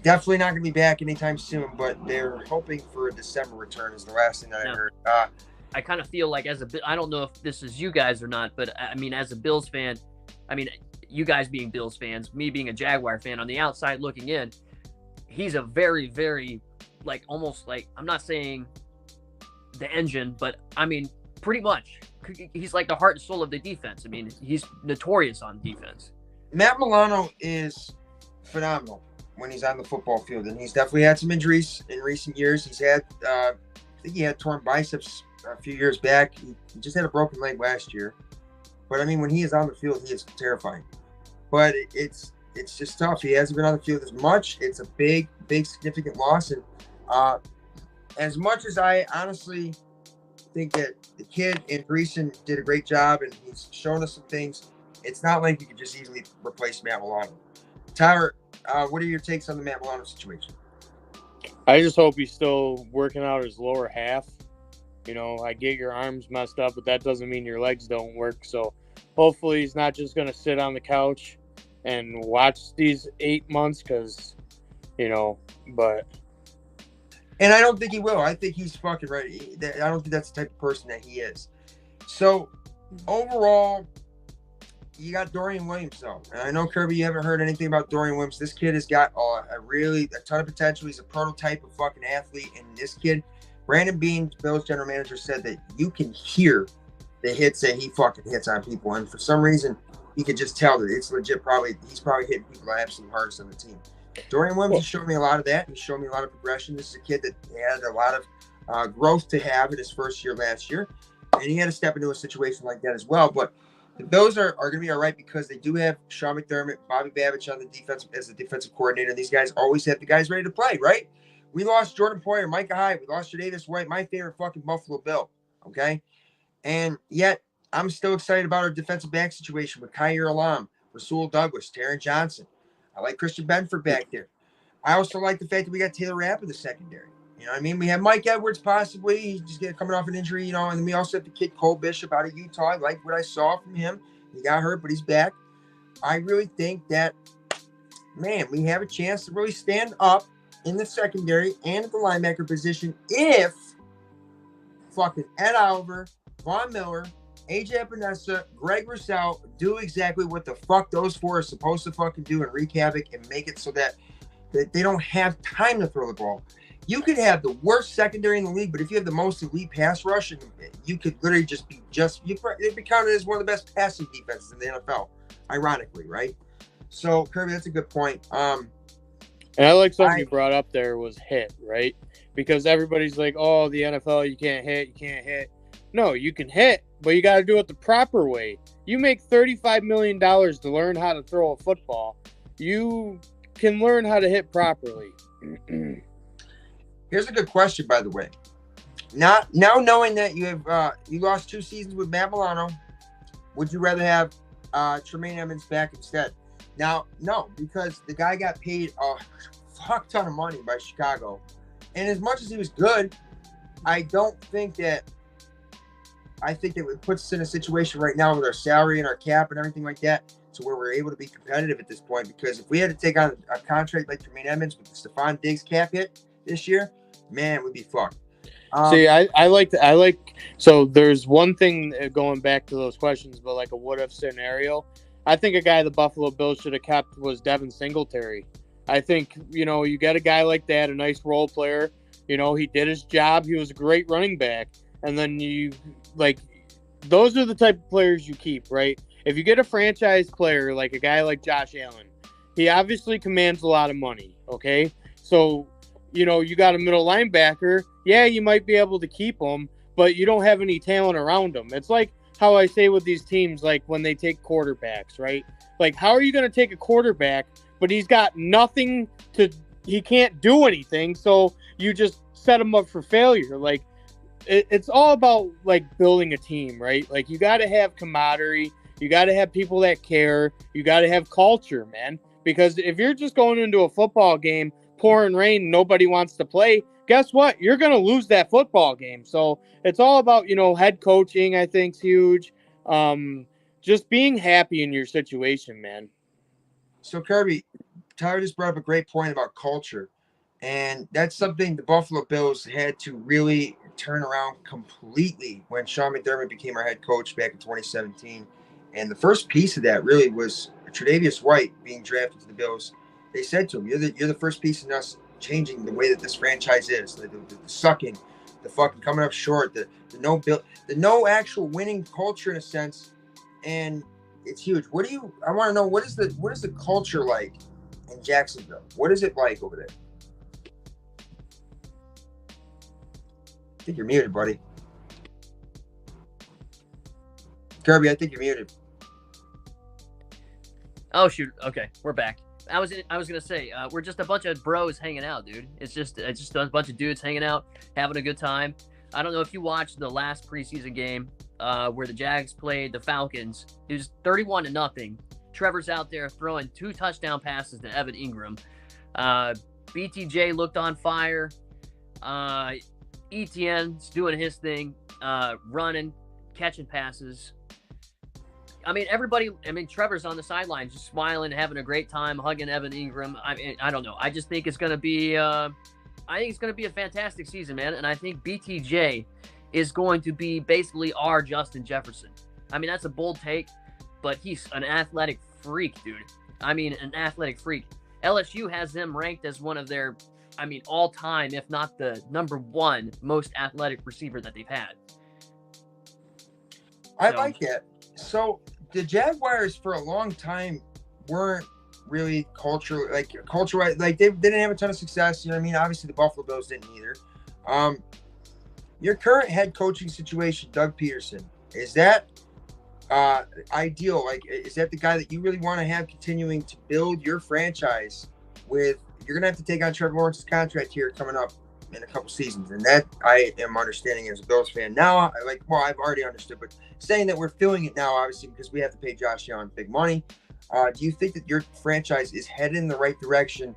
definitely not going to be back anytime soon, but they're hoping for a December return is the last thing that I heard. I kind of feel like I don't know if this is you guys or not, but I mean, as a Bills fan, I mean, you guys being Bills fans, me being a Jaguar fan, on the outside looking in, he's a very, very, like, almost like, I'm not saying the engine, but I mean, pretty much. He's like the heart and soul of the defense. I mean, he's notorious on defense. Matt Milano is phenomenal. when he's on the football field. And he's definitely had some injuries in recent years. He's had, I think he had torn biceps a few years back. He just had a broken leg last year. But I mean, when he is on the field, he is terrifying. But it's just tough. He hasn't been on the field as much. It's a big, significant loss. And as much as I honestly think that the kid in Preseason did a great job and he's shown us some things, it's not like you could just easily replace Matt Milano. Tyler, what are your takes on the Matt Milano situation? I just hope he's still working out his lower half. You know, I get your arms messed up, but that doesn't mean your legs don't work. So hopefully he's not just going to sit on the couch and watch these 8 months because, you know, but. And I don't think he will. I think he's fucking ready. I don't think that's the type of person that he is. So overall, you got Dorian Williams, though. And I know, Kirby, you haven't heard anything about Dorian Williams. This kid has got a ton of potential. He's a prototype of fucking athlete. And this kid, Brandon Beane, Bills general manager, said that you can hear the hits that he fucking hits on people. And for some reason, you could just tell that it's legit. He's probably hitting people the absolute hardest on the team. Dorian Williams has shown me a lot of that. He's shown me a lot of progression. This is a kid that had a lot of growth to have in his first year last year. And he had to step into a situation like that as well. But the Bills are going to be all right because they do have Sean McDermott, Bobby Babich on the defense as the defensive coordinator. These guys always have the guys ready to play, right? We lost Jordan Poyer, Micah Hyde. We lost Tre'Davious White, my favorite fucking Buffalo Bill, okay? And yet I'm still excited about our defensive back situation with Kyer Alam, Rasul Douglas, Taron Johnson. I like Christian Benford back there. I also like the fact that we got Taylor Rapp in the secondary. You know what I mean? We have Mike Edwards possibly. He's just coming off an injury, you know, and then we also have the kid Cole Bishop out of Utah. I like what I saw from him. He got hurt, but he's back. I really think that, man, we have a chance to really stand up in the secondary and at the linebacker position if fucking Ed Oliver, Von Miller, AJ Epinesa, Greg Rousseau do exactly what the fuck those four are supposed to fucking do and wreak havoc and make it so that they don't have time to throw the ball. You could have the worst secondary in the league, but if you have the most elite pass rush, you could literally it'd be counted as one of the best passing defenses in the NFL, ironically, right? So, Kirby, that's a good point. And I like something you brought up there was hit, right? Because everybody's like, oh, the NFL, you can't hit. No, you can hit, but you got to do it the proper way. You make $35 million to learn how to throw a football. You can learn how to hit properly. Here's a good question, by the way. Now knowing that you have you lost 2 seasons with Matt Milano, would you rather have Tremaine Edmunds back instead? Now, no, because the guy got paid a fuck ton of money by Chicago. And as much as he was good, I think that it puts us in a situation right now with our salary and our cap and everything like that to where we're able to be competitive at this point. Because if we had to take on a contract like Tremaine Edmunds with the Stephon Diggs cap hit this year, man, we'd be fucked. See, I like so there's one thing going back to those questions, but like a what if scenario. I think a guy the Buffalo Bills should have kept was Devin Singletary. I think, you know, you get a guy like that, a nice role player. You know, he did his job. He was a great running back. And then those are the type of players you keep, right? If you get a franchise player like a guy like Josh Allen, he obviously commands a lot of money, okay? So, you know, you got a middle linebacker. Yeah, you might be able to keep him, but you don't have any talent around him. It's like how I say with these teams, like when they take quarterbacks, right? Like, how are you going to take a quarterback, but he's got nothing he can't do anything, so you just set him up for failure. Like, it's all about, like, building a team, right? Like, you got to have camaraderie. You got to have people that care. You got to have culture, man. Because if you're just going into a football game, pouring rain, nobody wants to play, guess what? You're going to lose that football game. So it's all about, you know, head coaching, I think, is huge. Just being happy in your situation, man. So, Kirby, Tyler just brought up a great point about culture. And that's something the Buffalo Bills had to really turn around completely when Sean McDermott became our head coach back in 2017. And the first piece of that really was Tre'Davious White being drafted to the Bills. They said to him, you're the first piece in us changing the way that this franchise is. The sucking, the fucking coming up short, the no actual winning culture in a sense. And it's huge. I want to know, what is the culture like in Jacksonville. What is it like over there? I think you're muted, buddy. Kirby, I think you're muted. Oh shoot. Okay, we're back. I was gonna say we're just a bunch of bros hanging out, dude. It's just a bunch of dudes hanging out, having a good time. I don't know if you watched the last preseason game where the Jags played the Falcons. It was 31-0. Trevor's out there throwing 2 touchdown passes to Evan Ingram. BTJ looked on fire. Etienne's doing his thing, running, catching passes. I mean, Trevor's on the sideline just smiling, having a great time, hugging Evan Ingram. I don't know. I just think it's going to be a fantastic season, man. And I think BTJ is going to be basically our Justin Jefferson. I mean, that's a bold take, but he's an athletic freak, dude. I mean, an athletic freak. LSU has them ranked as one of their, all-time, if not the number 1 most athletic receiver that they've had. I like that. So the Jaguars for a long time weren't really culture-wise, like they didn't have a ton of success. You know what I mean? Obviously the Buffalo Bills didn't either. Your current head coaching situation, Doug Peterson, is that ideal? Like, is that the guy that you really want to have continuing to build your franchise with? You're going to have to take on Trevor Lawrence's contract here coming up in a couple seasons. And that I am understanding as a Bills fan. Now, I've already understood, but saying that we're feeling it now, obviously, because we have to pay Josh Allen big money. Do you think that your franchise is headed in the right direction,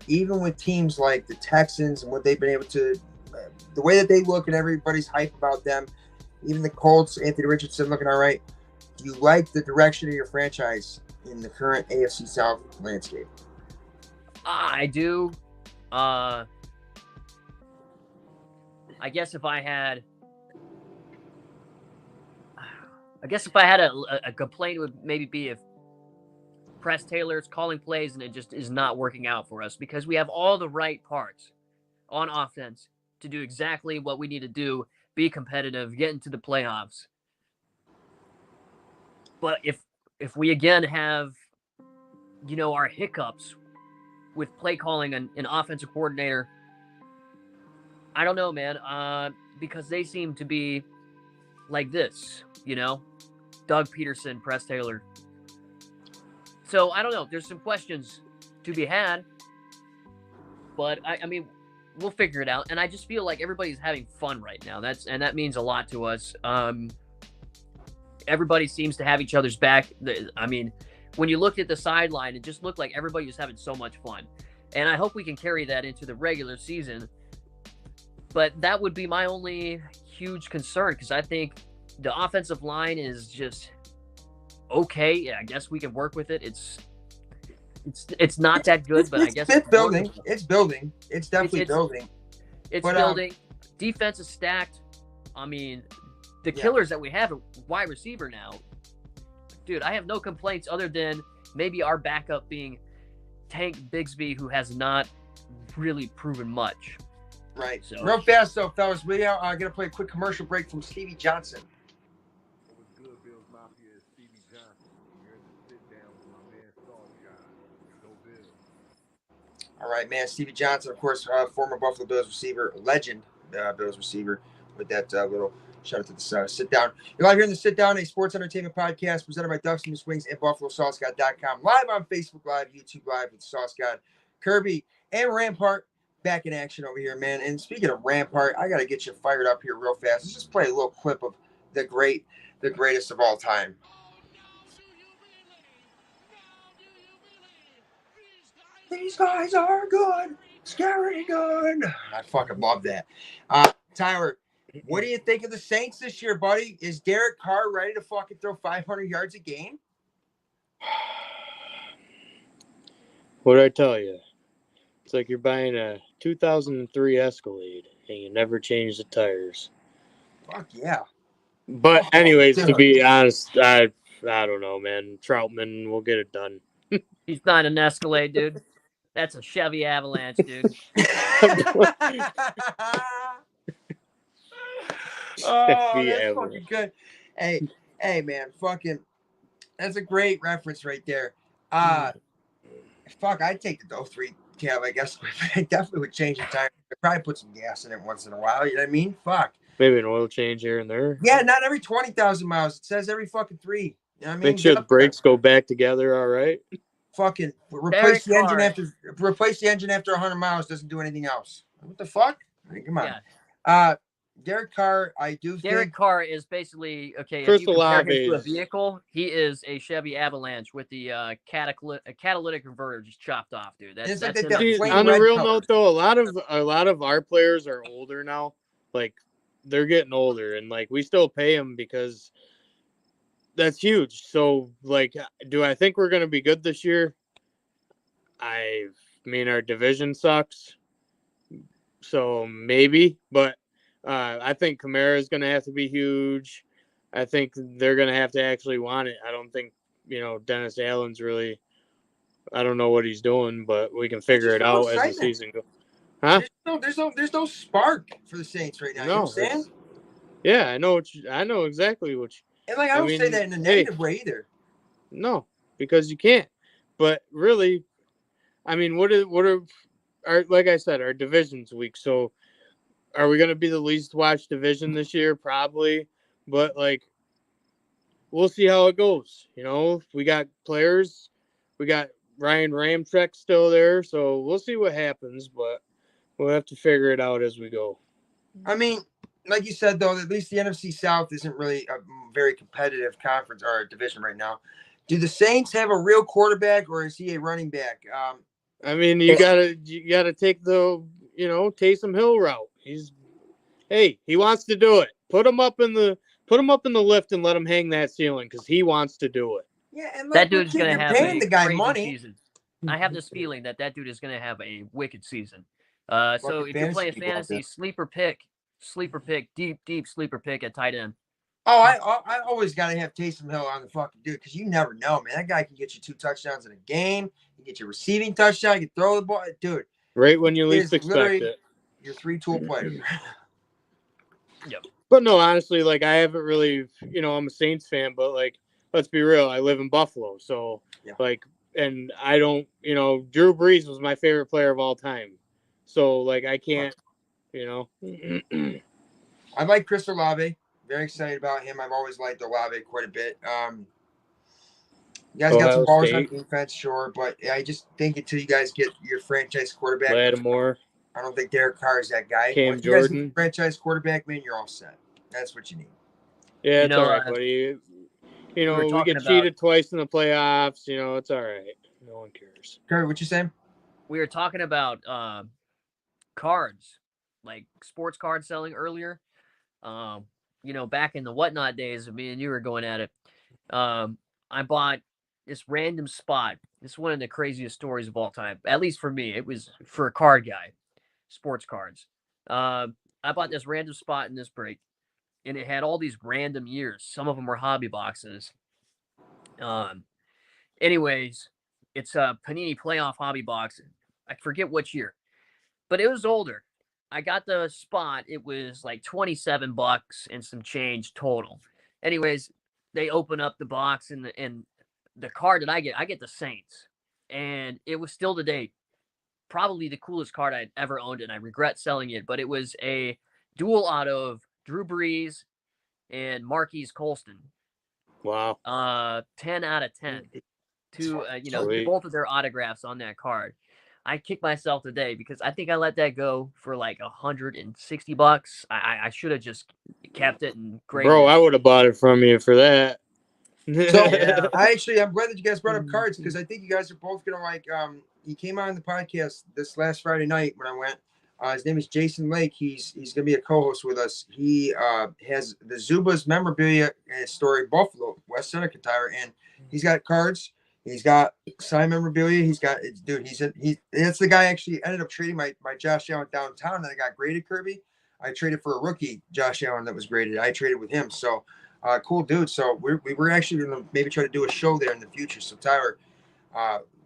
even with teams like the Texans and what they've been able to, the way that they look and everybody's hype about them, even the Colts, Anthony Richardson looking all right? Do you like the direction of your franchise in the current AFC South landscape? I do. I guess if I had a complaint, it would maybe be if Press Taylor's calling plays and it just is not working out for us, because we have all the right parts on offense to do exactly what we need to do, be competitive, get into the playoffs. But if we again have, our hiccups with play calling and an offensive coordinator, I don't know, man, because they seem to be like this, Doug Peterson, Press Taylor. So I don't know. There's some questions to be had, but I mean, we'll figure it out. And I just feel like everybody's having fun right now. That means a lot to us. Everybody seems to have each other's back. I mean, when you looked at the sideline, it just looked like everybody was having so much fun. And I hope we can carry that into the regular season. But that would be my only huge concern, because I think the offensive line is just okay. Yeah, I guess we can work with it. It's not that good, but I guess it's building. It's building. It's definitely building. It's building. Defense is stacked. I mean, the killers that we have at wide receiver now, dude, I have no complaints other than maybe our backup being Tank Bigsby, who has not really proven much. Right. So, real fast though, fellas, we are going to play a quick commercial break from Stevie Johnson. What's good, Bills Mafia? It's Stevie Johnson. You're in the sit down with my man Sauce God. Go Bills. All right, man. Stevie Johnson, of course, former Buffalo Bills receiver, legend Bills receiver, with that little shout out to the sit down. You're live here in the Sit Down, a sports entertainment podcast presented by Duff's New Swings and BuffaloSauceGod.com. Live on Facebook Live, YouTube Live with Sauce God, Kirby, and Rampart. Back in action over here, man. And speaking of Rampart, I got to get you fired up here real fast. Let's just play a little clip of the greatest of all time. These guys are good. Scary good. I fucking love that. Tyler, what do you think of the Saints this year, buddy? Is Derek Carr ready to fucking throw 500 yards a game? What'd I tell you? It's like you're buying a 2003 Escalade and you never change the tires. Fuck yeah. But anyways, to be honest, I don't know, man. Troutman will get it done. He's not an Escalade, dude. That's a Chevy Avalanche, dude. Oh, that's fucking good. Hey, man, fucking, that's a great reference right there. Fuck, I'd take the 03 cab, I guess. I definitely would change the tire. I'd probably put some gas in it once in a while. You know what I mean? Fuck. Maybe an oil change here and there. Yeah, not every 20,000 miles. It says every fucking 3. You know what I mean? Make sure the brakes go back together. All right. Fucking replace the engine after 100 miles. Doesn't do anything else. What the fuck? I mean, come on. Yeah. Derek Carr, I do think. Derek Carr is basically, okay, Chris if you compare him Olave to a is- vehicle, he is a Chevy Avalanche with the catalytic converter just chopped off, dude. It's like That's they got him. plain on the red real colors. note, though, a lot of our players are older now. Like, they're getting older, and like we still pay them because that's huge. So, like, do I think we're gonna be good this year? I mean, our division sucks, so maybe, but I think Kamara is gonna have to be huge. I think they're gonna have to actually want it. I don't think Dennis Allen's really. I don't know what he's doing, but we can figure it out as the season goes. Huh? There's no spark for the Saints right now. You know what I'm saying? Yeah, I know exactly what. And like I don't say that in a negative way either. No, because you can't. But really, I mean, what are our, like I said, our division's weak. So, are we going to be the least watched division this year? Probably, but like, we'll see how it goes. We got players, we got Ryan Ramczyk still there, so we'll see what happens. But we'll have to figure it out as we go. I mean, like you said, though, at least the NFC South isn't really a very competitive conference or division right now. Do the Saints have a real quarterback, or is he a running back? I mean, you gotta take the Taysom Hill route. He wants to do it. Put him up in the lift and let him hang that ceiling because he wants to do it. Yeah, and that dude's gonna have paying the guy crazy money. Season. I have this feeling that dude is gonna have a wicked season. So if you're playing fantasy, sleeper pick, deep sleeper pick at tight end. Oh, I always gotta have Taysom Hill on the fucking dude because you never know, man. That guy can get you 2 touchdowns in a game. He can get you a receiving touchdown. He can throw the ball, dude. Right when you least expect it. Your 3-tool player. Yep. But no, honestly, like I haven't really, I'm a Saints fan, but like, let's be real, I live in Buffalo, so like, and I don't, Drew Brees was my favorite player of all time, so like I can't, I like Chris Olave. Very excited about him. I've always liked Olave quite a bit. You guys got some balls on defense, sure, but I just think until you guys get your franchise quarterback, Lattimore. I don't think Derek Carr is that guy. Cam Once Jordan. you guys get franchise quarterback, man, you're all set. That's what you need. Yeah, it's all right, buddy. We get cheated twice in the playoffs. It's all right. No one cares. Kirby, what you saying? We were talking about cards, like sports card selling earlier. Back in the whatnot days of me and you were going at it. I bought this random spot. This is one of the craziest stories of all time. At least for me, it was for a card guy, sports cards. I bought this random spot in this break, and it had all these random years. Some of them were hobby boxes. Anyways, it's a Panini playoff hobby box. I forget which year, but it was older. I got the spot. It was like $27 and some change total. Anyways, they open up the box and the card that I get the Saints, and it was still to date probably the coolest card I'd ever owned, and I regret selling it. But it was a dual auto of Drew Brees and Marquise Colston. Wow. 10 out of 10. Both of their autographs on that card. I kicked myself today because I think I let that go for like $160. I should have just kept it and graded. Bro, I would have bought it from you for that. So I'm glad that you guys brought up cards because I think you guys are both gonna like. He came on the podcast this last Friday night when I went. His name is Jason Lake. He's gonna be a co-host with us. He has the Zubaz memorabilia store in Buffalo, West Seneca Tire, and he's got cards. He's got signed memorabilia. He's got that's the guy I actually ended up trading my Josh Allen downtown that I got graded, Kirby. I traded for a rookie Josh Allen that was graded. I traded with him. So cool dude. So we were actually gonna maybe try to do a show there in the future. So Tyler,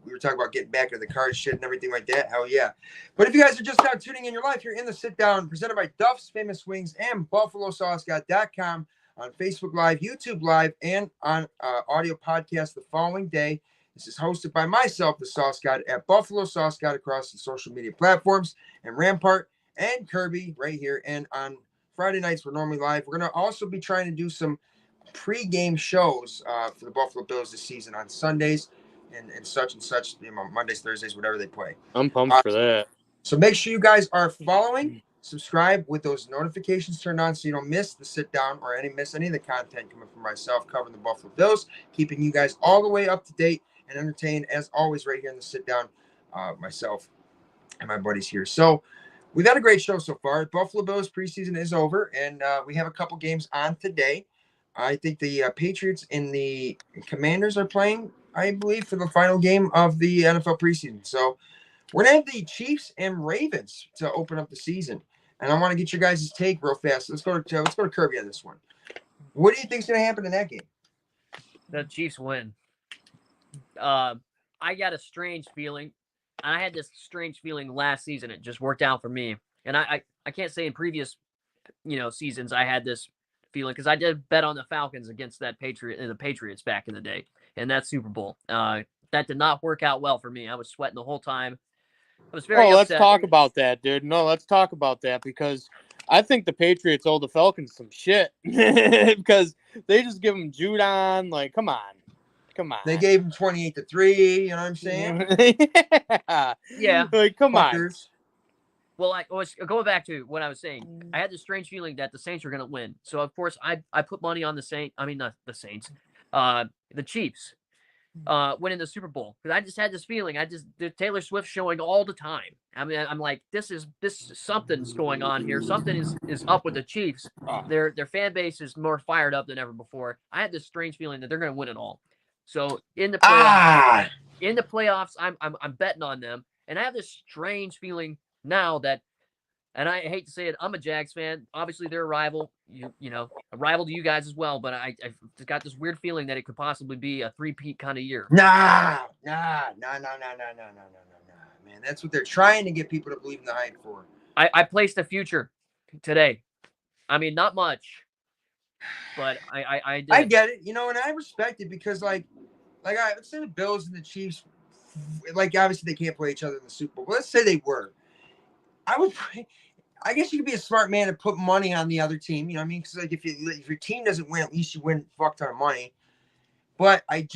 we were talking about getting back to the card shit and everything like that. Hell yeah. But if you guys are just now tuning in your life, you're in the sit down presented by Duff's Famous Wings and BuffaloSauceGuy.com on Facebook Live, YouTube Live, and on audio podcast the following day. This is hosted by myself, the Sauce God, at Buffalo Sauce God across the social media platforms, and Rampart and Kirby right here. And on Friday nights, we're normally live. We're going to also be trying to do some pre-game shows for the Buffalo Bills this season on Sundays and such, Mondays, Thursdays, whatever they play. I'm pumped for that. So make sure you guys are following, subscribe with those notifications turned on so you don't miss the sit down or miss any of the content coming from myself covering the Buffalo Bills, keeping you guys all the way up to date and entertained as always right here in the sit down, myself and my buddies here. So we've had a great show so far. Buffalo Bills preseason is over, and we have a couple games on today. I think the Patriots and the Commanders are playing, I believe, for the final game of the NFL preseason. So we're going to have the Chiefs and Ravens to open up the season. And I want to get your guys' take real fast. Let's go to Kirby on this one. What do you think is going to happen in that game? The Chiefs win. I got a strange feeling. I had this strange feeling last season. It just worked out for me. And I can't say in previous, seasons I had this feeling because I did bet on the Falcons against the Patriots back in the day in that Super Bowl. That did not work out well for me. I was sweating the whole time. I was very upset. Let's talk about that, dude. No, let's talk about that because I think the Patriots owe the Falcons some shit because they just give them Judon. Like, come on. They gave him 28-3. You know what I'm saying? Yeah. Like, come on. Well, I was going back to what I was saying. I had this strange feeling that the Saints were going to win. So, of course, I put money on the Saints. I mean, not the Saints. The Chiefs winning the Super Bowl. Because I just had this feeling. The Taylor Swift showing all the time. I mean, I'm like, this is something's going on here. Something is up with the Chiefs. Their fan base is more fired up than ever before. I had this strange feeling that they're going to win it all. So in the playoffs, I'm betting on them. And I have this strange feeling now that, and I hate to say it, I'm a Jags fan. Obviously, they're a rival, a rival to you guys as well. But I've got this weird feeling that it could possibly be a three-peat kind of year. Nah, man. That's what they're trying to get people to believe in the hype for. I placed the future today. I mean, not much, but I did. I get it, and I respect it because, let's say the Bills and the Chiefs, obviously they can't play each other in the Super Bowl. But let's say they were. I guess you could be a smart man and put money on the other team. You know what I mean? Because if your team doesn't win, at least you win a fuck ton of money. But I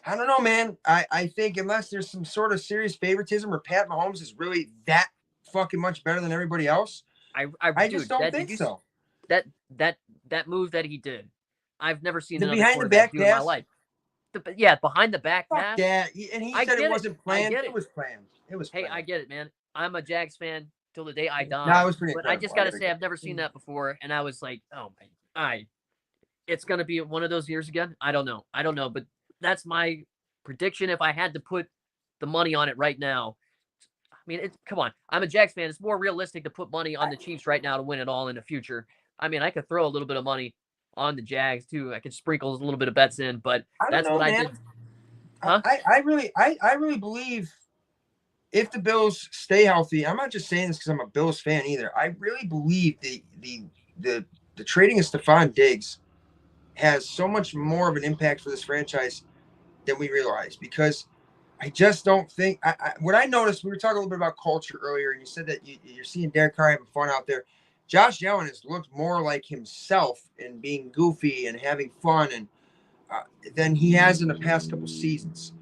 don't know, man. I think unless there's some sort of serious favoritism or Pat Mahomes is really that fucking much better than everybody else, I just don't think so. That move that he did, I've never seen the another behind the back do in my life. Behind the back pass. Yeah, and he said it wasn't planned. It was planned. Hey, I get it, man. I'm a Jags fan till the day I die. No, it was pretty but I just got to say, I've never seen that before. And I was like, oh, my. It's going to be one of those years again. I don't know. But that's my prediction if I had to put the money on it right now. I mean, come on. I'm a Jags fan. It's more realistic to put money on the Chiefs right now to win it all in the future. I mean, I could throw a little bit of money on the Jags, too. I could sprinkle a little bit of bets in, but that's what I did. Huh? I really believe if the Bills stay healthy, I'm not just saying this because I'm a Bills fan either. I really believe the trading of Stephon Diggs has so much more of an impact for this franchise than we realize because I just don't think what I noticed, we were talking a little bit about culture earlier, and you said that you're seeing Derek Carr having fun out there. Josh Allen has looked more like himself and being goofy and having fun and than he has in the past couple seasons.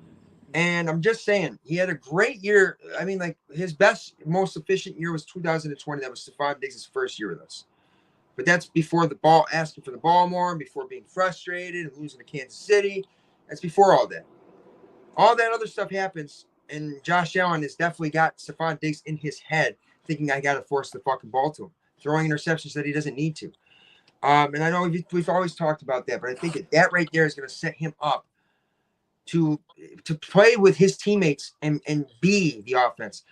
And I'm just saying, he had a great year. I mean, his best, most efficient year was 2020. That was Stephon Diggs' first year with us. But that's before asking for the ball more, before being frustrated and losing to Kansas City. That's before all that. All that other stuff happens, and Josh Allen has definitely got Stephon Diggs in his head, thinking I got to force the fucking ball to him, throwing interceptions that he doesn't need to. And I know we've always talked about that, but I think that right there is going to set him up to play with his teammates and be the offense.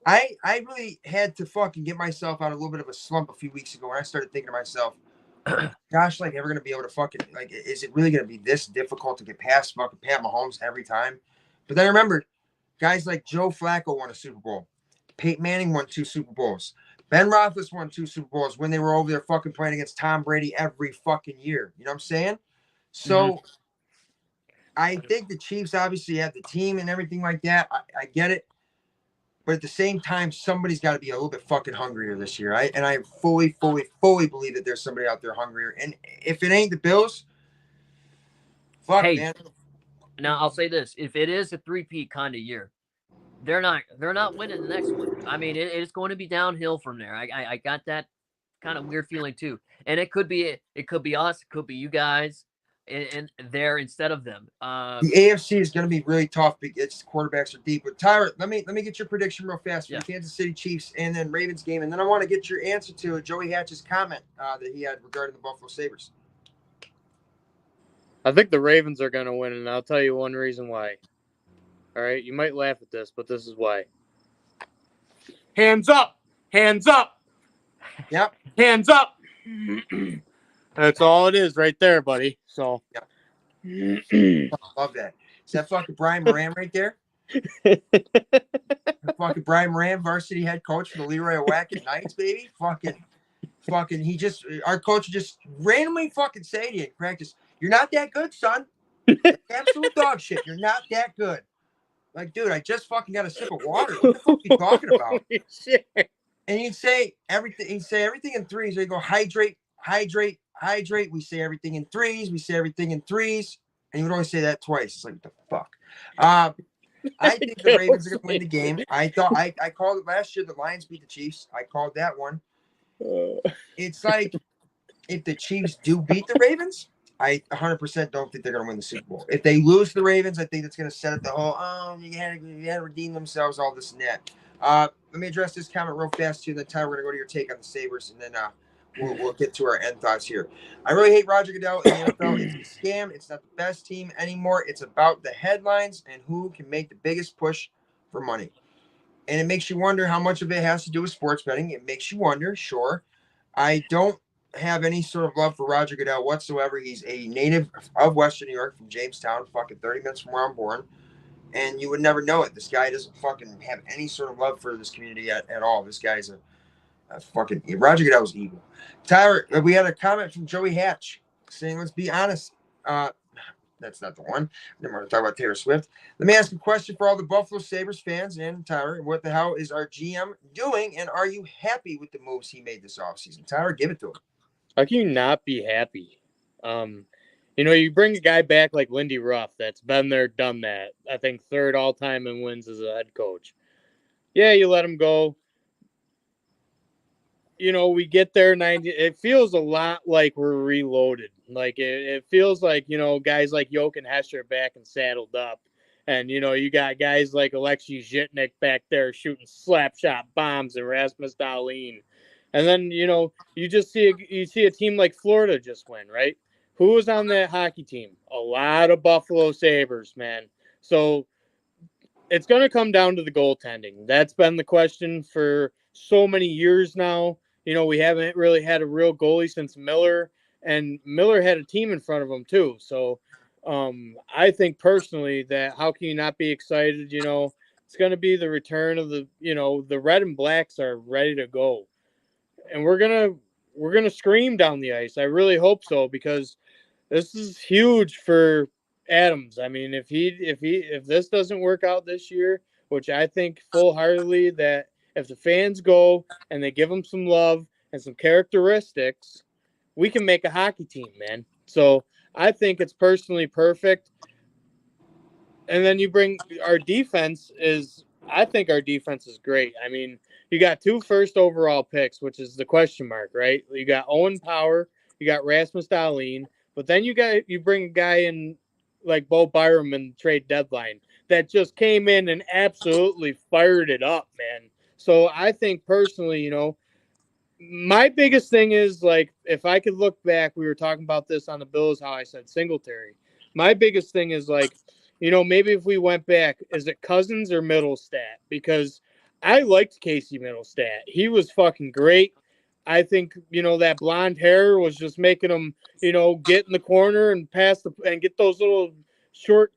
I really had to fucking get myself out of a little bit of a slump a few weeks ago when I started thinking to myself, gosh, ever going to be able to fucking, is it really going to be this difficult to get past fucking Pat Mahomes every time? But then I remembered guys like Joe Flacco won a Super Bowl. Peyton Manning won 2 Super Bowls. Ben Roethlisberger won 2 Super Bowls when they were over there fucking playing against Tom Brady every fucking year. You know what I'm saying? So I think the Chiefs obviously have the team and everything like that. I get it. But at the same time, somebody's got to be a little bit fucking hungrier this year. And I fully believe that there's somebody out there hungrier. And if it ain't the Bills, fuck, Hey, man. now I'll say this: if it is a three-peat kind of year, they're not winning the next one. I mean, it's going to be downhill from there. I got that kind of weird feeling too, and it could be us, it could be you guys, and there instead of them. The AFC is going to be really tough because quarterbacks are deep. But Tyler, let me get your prediction real fast for the Kansas City Chiefs and then Ravens game, and then I want to get your answer to Joey Hatch's comment that he had regarding the Buffalo Sabres. I think the Ravens are going to win, and I'll tell you one reason why. All right, you might laugh at this, but this is why. Hands up! Hands up! Yep. Hands up! That's all it is right there, buddy. So. Yep. Love that. Is that fucking Brian Moran right there? Fucking Brian Moran, varsity head coach for the Leroy Wackett Knights, baby. Fucking, our coach just randomly fucking say to you in practice, "You're not that good, son. Absolute dog shit. You're not that good." Like, dude, I just fucking got a sip of water. What the fuck are you talking about? Shit. And he'd say everything. He'd say everything in threes. He'd go hydrate, hydrate, hydrate. We say everything in threes. We say everything in threes. And he would always say that twice. It's like, what the fuck? I think the Ravens are going to win the game. I called it last year. The Lions beat the Chiefs. I called that one. It's like if the Chiefs do beat the Ravens, I 100% don't think they're going to win the Super Bowl. If they lose to the Ravens, I think that's going to set up the whole, you had to redeem themselves, all this and that. Let me address this comment real fast, too. Then, Ty, we're going to go to your take on the Sabres, and then we'll get to our end thoughts here. I really hate Roger Goodell in the NFL. It's a scam. It's not the best team anymore. It's about the headlines and who can make the biggest push for money. And it makes you wonder how much of it has to do with sports betting. It makes you wonder, sure. I don't have any sort of love for Roger Goodell whatsoever. He's a native of Western New York from Jamestown, fucking 30 minutes from where I'm born. And you would never know it. This guy doesn't fucking have any sort of love for this community at all. This guy's a fucking Roger Goodell's evil. Tyler, we had a comment from Joey Hatch saying, let's be honest. That's not the one. Then we're going to talk about Taylor Swift. Let me ask a question for all the Buffalo Sabres fans and Tyler. What the hell is our GM doing? And are you happy with the moves he made this offseason? Tyler, give it to him. How can you not be happy? You bring a guy back like Lindy Ruff that's been there, done that. I think third all-time in wins as a head coach. Yeah, you let him go. We get there 90. It feels a lot like we're reloaded. Like it feels like, guys like Yoke and Hesher are back and saddled up. And, you got guys like Alexei Zhitnik back there shooting slap shot bombs and Rasmus Dahlin. And then, you just see a team like Florida just win, right? Who was on that hockey team? A lot of Buffalo Sabres, man. So it's going to come down to the goaltending. That's been the question for so many years now. We haven't really had a real goalie since Miller, and Miller had a team in front of him too. So I think personally that how can you not be excited? It's going to be the return of the red and blacks are ready to go. And we're gonna scream down the ice. I really hope so, because this is huge for Adams. I mean, if this doesn't work out this year, which I think full-heartedly that if the fans go and they give him some love and some characteristics, we can make a hockey team, man. So I think it's personally perfect. And then you bring our defense is. I think our defense is great. I mean, you got 2 first overall picks, which is the question mark, right? You got Owen Power, you got Rasmus Dahlin, but then you bring a guy in like Bo Byram in the trade deadline that just came in and absolutely fired it up, man. So I think personally, my biggest thing is, like, if I could look back, we were talking about this on the Bills, how I said Singletary. My biggest thing is, like, maybe if we went back, is it Cousins or Middlestat? Because I liked Casey Middlestat. He was fucking great. I think, that blonde hair was just making him, get in the corner and and get those little short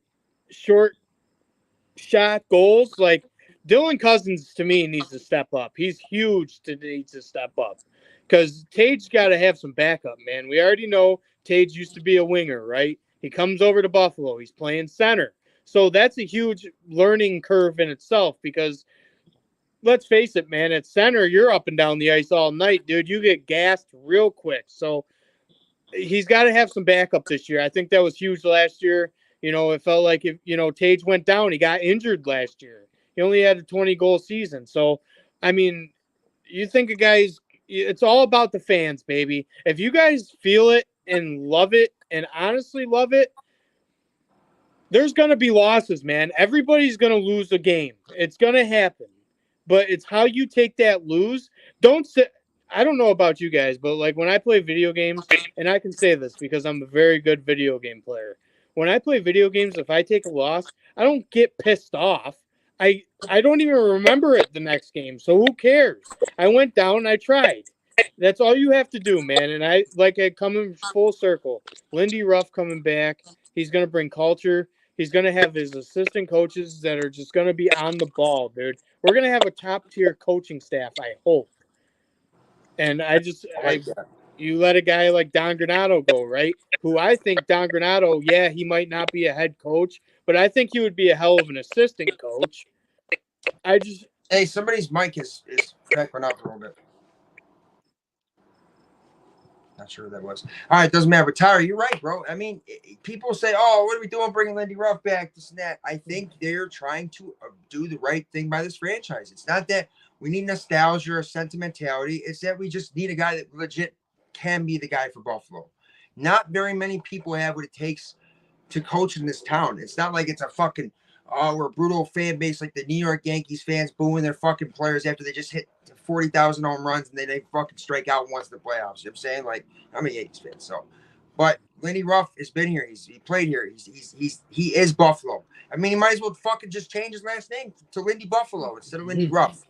shot goals. Like, Dylan Cousins, to me, needs to step up. He's huge needs to step up. Because Tage's got to have some backup, man. We already know Tage used to be a winger, right? He comes over to Buffalo. He's playing center. So that's a huge learning curve in itself because let's face it, man, at center, you're up and down the ice all night, dude. You get gassed real quick. So he's got to have some backup this year. I think that was huge last year. It felt like if, Tage went down, he got injured last year. He only had a 20-goal season. So, I mean, you think a guy's – it's all about the fans, baby. If you guys feel it and love it and honestly love it, there's going to be losses, man. Everybody's going to lose a game. It's going to happen. But it's how you take that lose. Don't sit – I don't know about you guys, but like when I play video games, and I can say this because I'm a very good video game player. When I play video games, if I take a loss, I don't get pissed off. I don't even remember it the next game. So who cares? I went down and I tried. That's all you have to do, man. And I come in full circle. Lindy Ruff coming back. He's going to bring culture. He's going to have his assistant coaches that are just going to be on the ball, dude. We're going to have a top-tier coaching staff, I hope. And you let a guy like Don Granato go, right? Who I think Don Granato, yeah, he might not be a head coach, but I think he would be a hell of an assistant coach. Hey, somebody's mic is cracking up a little bit. Not sure who that was. All right, doesn't matter. But Tyler, you're right, bro. I mean, people say, "Oh, what are we doing, bringing Lindy Ruff back?" This and that. I think they're trying to do the right thing by this franchise. It's not that we need nostalgia or sentimentality. It's that we just need a guy that legit can be the guy for Buffalo. Not very many people have what it takes to coach in this town. It's not like it's a fucking we're a brutal fan base like the New York Yankees fans booing their fucking players after they just hit 40,000 home runs and then they fucking strike out once in the playoffs. You know what I'm saying? Like, I'm a Yankees fan, so. But Lindy Ruff has been here. He played here. He is Buffalo. I mean, he might as well fucking just change his last name to Lindy Buffalo instead of Lindy Ruff.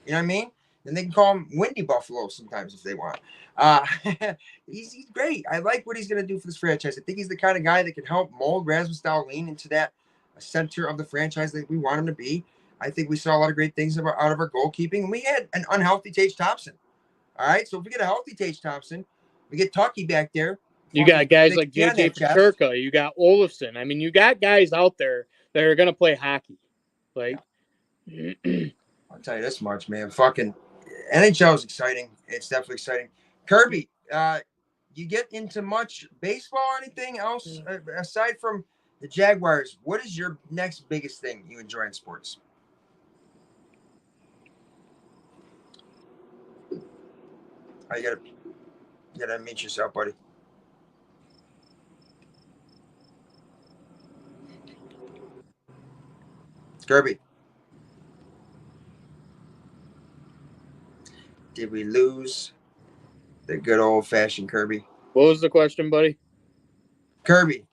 You know what I mean? Then they can call him Windy Buffalo sometimes if they want. He's great. I like what he's going to do for this franchise. I think he's the kind of guy that can help mold Rasmus Dahlin into that center of the franchise that we want him to be. I think we saw a lot of great things out of our goalkeeping. And we had an unhealthy Tage Thompson. All right? So if we get a healthy Tage Thompson, we get Tucky back there. You got guys like JJ Paterka. You got Olofsson. I mean, you got guys out there that are going to play hockey. Like, I'll tell you this much, man. Fucking NHL is exciting. It's definitely exciting. Kirby, you get into much baseball or anything else aside from the Jaguars? What is your next biggest thing you enjoy in sports? Oh, you gotta meet yourself, buddy. Kirby. Did we lose the good old-fashioned Kirby? What was the question, buddy? Kirby.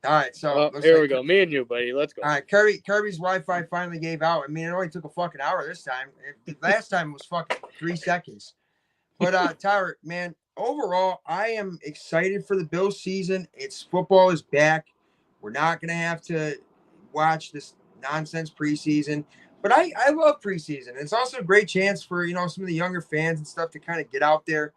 All right, so here we go. Me and you, buddy. Let's go. All right, Kirby's Wi-Fi finally gave out. I mean, it only took a fucking hour this time. Last time it was fucking 3 seconds. But Tyler, man, overall, I am excited for the Bills season. Football is back. We're not gonna have to watch this nonsense preseason. But I love preseason. It's also a great chance for, some of the younger fans and stuff to kind of get out there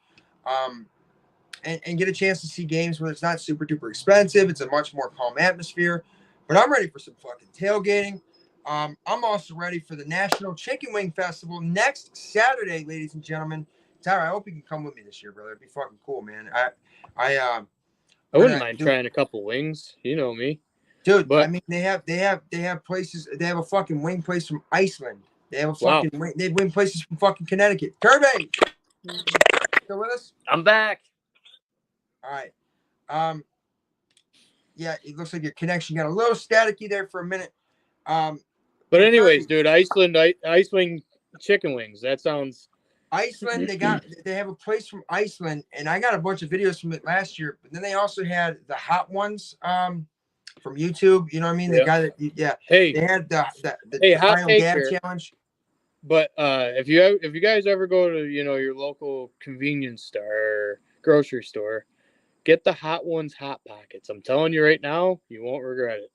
and get a chance to see games where it's not super duper expensive. It's a much more calm atmosphere. But I'm ready for some fucking tailgating. I'm also ready for the National Chicken Wing Festival next Saturday, ladies and gentlemen. Tyler, I hope you can come with me this year, brother. It'd be fucking cool, man. I wouldn't mind trying a couple wings. You know me. Dude, but I mean, they have places. They have a fucking wing place from Iceland. They have a fucking wing. They have wing places from fucking Connecticut. Kirby, still with us? I'm back. All right. Yeah, it looks like your connection got a little staticky there for a minute. But anyways, dude, Iceland, ice wing chicken wings. That sounds. Iceland, they have a place from Iceland, and I got a bunch of videos from it last year. But then they also had the hot ones. From YouTube, you know what I mean? The guy that, Hey, they had the hot final gab here. challenge. But if you guys ever go to your local convenience store or grocery store, get the Hot Ones Hot Pockets. I'm telling you right now, you won't regret it.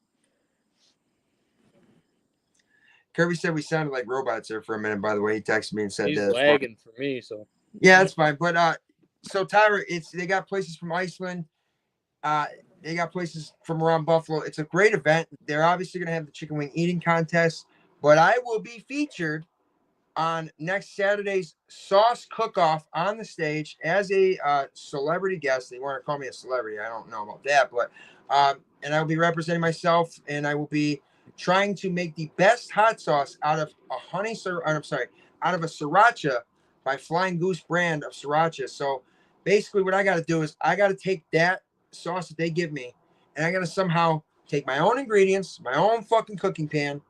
Kirby said we sounded like robots there for a minute. By the way, he texted me and said he's lagging for me. So yeah, that's fine. But so Tyler, they got places from Iceland. They got places from around Buffalo. It's a great event. They're obviously going to have the chicken wing eating contest, but I will be featured on next Saturday's sauce cook-off on the stage as a celebrity guest. They want to call me a celebrity. I don't know about that, but and I will be representing myself, and I will be trying to make the best hot sauce out of out of a sriracha by Flying Goose brand of sriracha. So basically, what I got to do is I got to take that sauce that they give me, and I got to somehow take my own ingredients, my own fucking cooking pan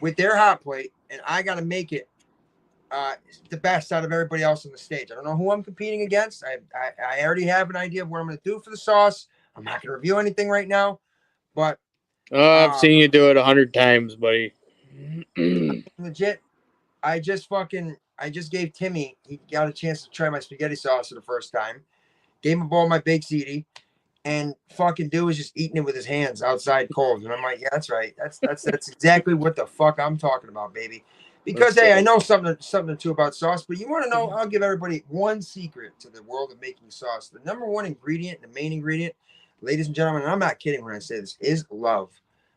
with their hot plate, and I got to make it the best out of everybody else on the stage. I don't know who I'm competing against. I already have an idea of what I'm going to do for the sauce. I'm not going to review anything right now, but I've seen you do it 100 times, buddy. legit, I just gave Timmy, he got a chance to try my spaghetti sauce for the first time. Gave him a bowl of my baked ziti, and fucking dude was just eating it with his hands outside cold. And I'm like, yeah, that's right. That's exactly what the fuck I'm talking about, baby. Because hey, I know something or two about sauce, but you want to know? I'll give everybody one secret to the world of making sauce. The number one ingredient, the main ingredient, ladies and gentlemen, and I'm not kidding when I say this, is love.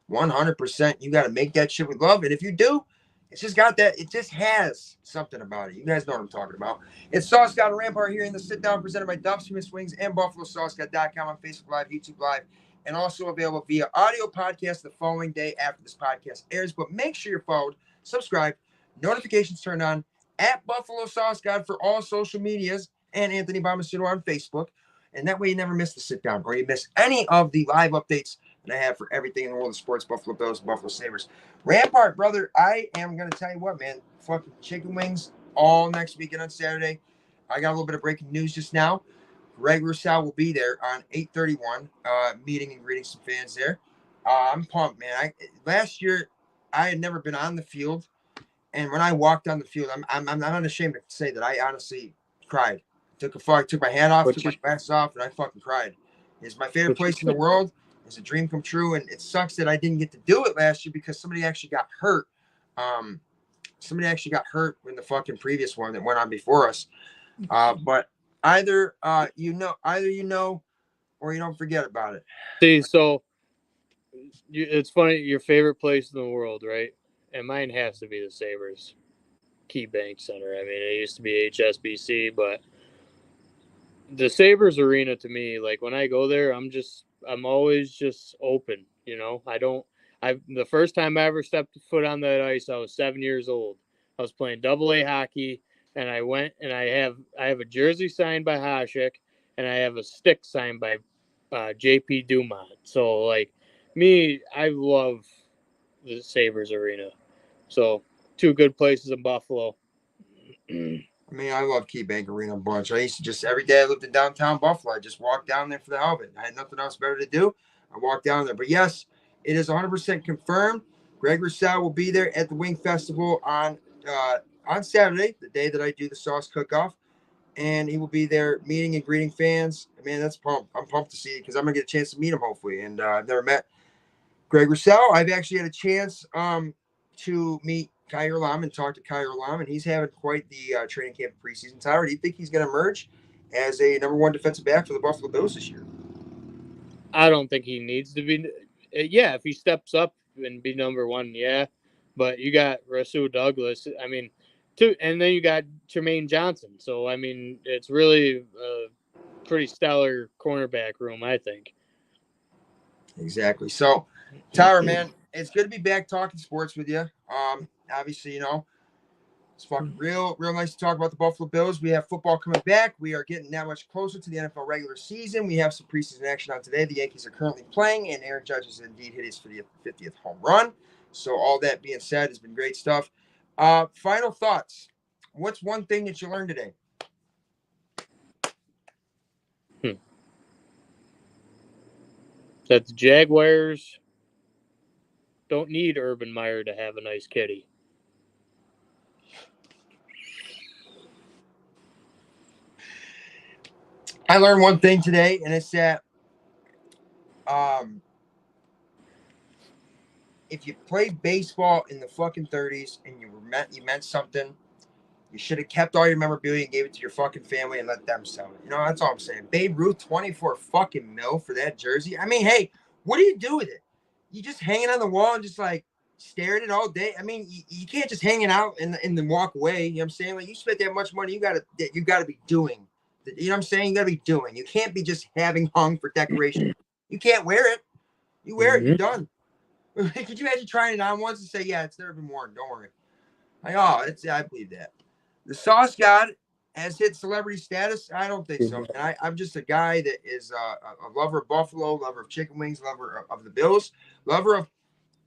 100%. You got to make that shit with love, and if you do, it's just got that. It just has something about it. You guys know what I'm talking about. It's Sauce God and Rampart here in the sit down, presented by Duff, Smith Wings, and BuffaloSauceGod.com on Facebook Live, YouTube Live, and also available via audio podcast the following day after this podcast airs. But make sure you're followed, subscribe, notifications turned on at Buffalo Sauce God for all social medias, and Anthony Bombacino on Facebook. And that way you never miss the sit down or you miss any of the live updates that I have for everything in the world of sports, Buffalo Bills, Buffalo Sabres. Rampart, brother, I am going to tell you what, man, fucking chicken wings all next weekend on Saturday. I got a little bit of breaking news just now. Greg Rousseau will be there on 8/31, meeting and greeting some fans there. I'm pumped, man. Last year, I had never been on the field, and when I walked on the field, I'm not ashamed to say that I honestly cried. Took my hat off, took my glasses off, and I fucking cried. It's my favorite place in the world. It's a dream come true, and it sucks that I didn't get to do it last year because somebody actually got hurt. Somebody actually got hurt in the fucking previous one that went on before us. But either you know, or you don't forget about it. See, so it's funny. Your favorite place in the world, right? And mine has to be the Sabres, Key Bank Center. I mean, it used to be HSBC, but the Sabres arena to me, like when I go there, I'm always just open. You know, the first time I ever stepped foot on that ice, I was 7 years old. I was playing AA hockey, and I went and I have a jersey signed by Hasek, and I have a stick signed by JP Dumont. So like me, I love the Sabres arena. So two good places in Buffalo. I mean, I love Key Bank Arena a bunch. I used to just every day I lived in downtown Buffalo. I just walked down there for the hell of it. I had nothing else better to do. I walked down there. But yes, it is 100% confirmed. Greg Rousseau will be there at the Wing Festival on Saturday, the day that I do the sauce cook-off. And he will be there meeting and greeting fans. Man, that's pumped. I'm pumped to see it because I'm going to get a chance to meet him, hopefully. And I've never met Greg Rousseau. I've actually had a chance to meet Kyer Lam and talk to Kyer Lam, and he's having quite the training camp preseason. Tyler, do you think he's going to emerge as a number one defensive back for the Buffalo Bills this year? I don't think he needs to be. Yeah, if he steps up and be number one, yeah. But you got Rasul Douglas. I mean, and then you got Jermaine Johnson. So I mean, it's really a pretty stellar cornerback room, I think. Exactly. So, Tyler, man, it's good to be back talking sports with you. Obviously, you know, it's fucking real nice to talk about the Buffalo Bills. We have football coming back. We are getting that much closer to the NFL regular season. We have some preseason action on today. The Yankees are currently playing, and Aaron Judge has indeed hit his 50th home run. So all that being said, it's been great stuff. Final thoughts. What's one thing that you learned today? That the Jaguars don't need Urban Meyer to have a nice kitty. I learned one thing today, and it's that if you played baseball in the fucking 30s and you meant something, You should have kept all your memorabilia and gave it to your fucking family and let them sell it. You know, that's all I'm saying. Babe Ruth, 24 fucking mil for that jersey. I mean, hey, what do you do with it? You just hang it on the wall and just like stare at it all day. I mean, you can't just hang it out and then walk away. You know what I'm saying? Like, you spent that much money, you gotta be doing. You know what I'm saying? You gotta be doing. You can't be just having hung for decoration. You can't wear it. You wear it, you're done. Could you imagine trying it on once and say, yeah, it's never been worn. Don't worry. Like, oh, I believe that. The Sauce God has hit celebrity status. I don't think so. And I'm just a guy that is a lover of Buffalo, lover of chicken wings, lover of the Bills, lover of,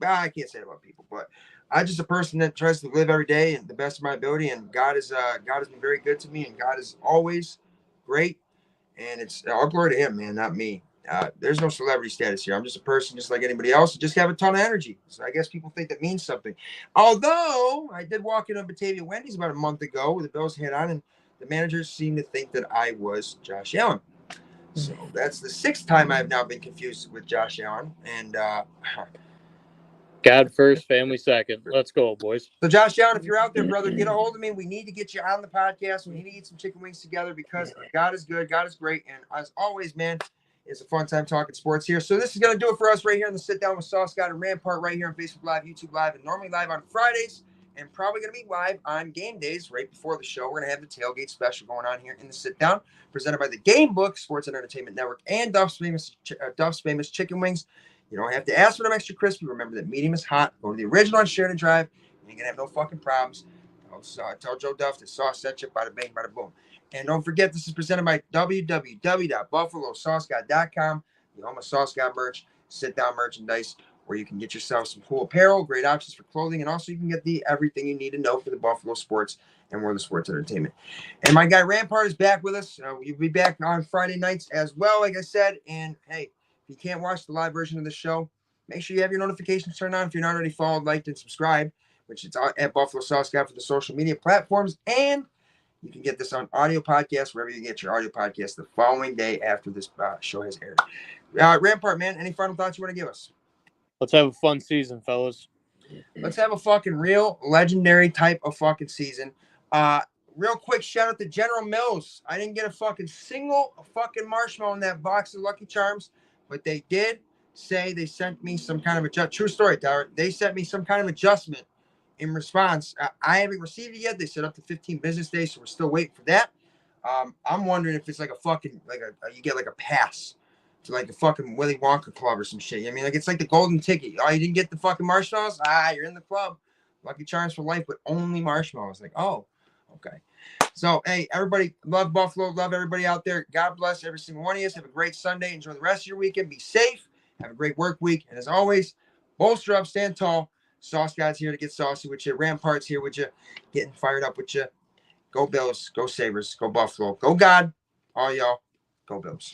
I can't say it about people, but I'm just a person that tries to live every day and the best of my ability. And God has been very good to me, and God is always great. And it's all glory to him, man, not me. There's no celebrity status here. I'm just a person just like anybody else. Just have a ton of energy. So I guess people think that means something. Although I did walk in on Batavia Wendy's about a month ago with the Bills hat on, and the managers seemed to think that I was Josh Allen. So that's the 6th time I've now been confused with Josh Allen. And God first, family second. Let's go, boys. so Josh Allen, if you're out there, brother, get a hold of me. We need to get you on the podcast. We need to eat some chicken wings together because God is good. God is great. And as always, man, it's a fun time talking sports here. So this is going to do it for us right here on the Sit Down with Sauce God and Rampart right here on Facebook Live, YouTube Live, and normally live on Fridays and probably going to be live on game days right before the show. We're going to have the tailgate special going on here in the Sit Down, presented by the Game Book Sports and Entertainment Network and Duff's famous chicken wings. You don't have to ask for them extra crispy. Remember that medium is hot. Go to the original on Sheridan Drive. You ain't going to have no fucking problems. Tell Joe Duff that Sauce set you, bada bang, bada boom. And don't forget, this is presented by www.buffalosaucegod.com. The home of Sauce God merch, sit-down merchandise, where you can get yourself some cool apparel, great options for clothing, and also you can get everything you need to know for the Buffalo sports and world of sports entertainment. And my guy Rampart is back with us. We'll be back on Friday nights as well, like I said. And, hey, if you can't watch the live version of the show, make sure you have your notifications turned on if you're not already followed, liked, and subscribed, which is at Buffalo Sauce God for the social media platforms. And you can get this on audio podcast, wherever you get your audio podcast the following day after this show has aired. Rampart, man, any final thoughts you want to give us? Let's have a fun season, fellas. Let's have a fucking real legendary type of fucking season. Real quick shout out to General Mills. I didn't get a fucking single fucking marshmallow in that box of Lucky Charms, but they did say they sent me some kind of true story, Tyler. They sent me some kind of adjustment in response. I haven't received it yet. They said up to 15 business days, so we're still waiting for that. I'm wondering if it's like a fucking you get like a pass to like the fucking Willy Wonka club or some shit. I mean, like it's like the golden ticket. Oh, you didn't get the fucking marshmallows? You're in the club. Lucky Charms for life, but only marshmallows. Like, oh, okay. So, hey, everybody, love Buffalo. Love everybody out there. God bless every single one of you. Have a great Sunday. Enjoy the rest of your weekend. Be safe. Have a great work week. And as always, bolster up, stand tall. Sauce God's here to get saucy with you. Rampart's here with you, getting fired up with you. Go Bills. Go Sabres. Go Buffalo. Go God. All y'all. Go Bills.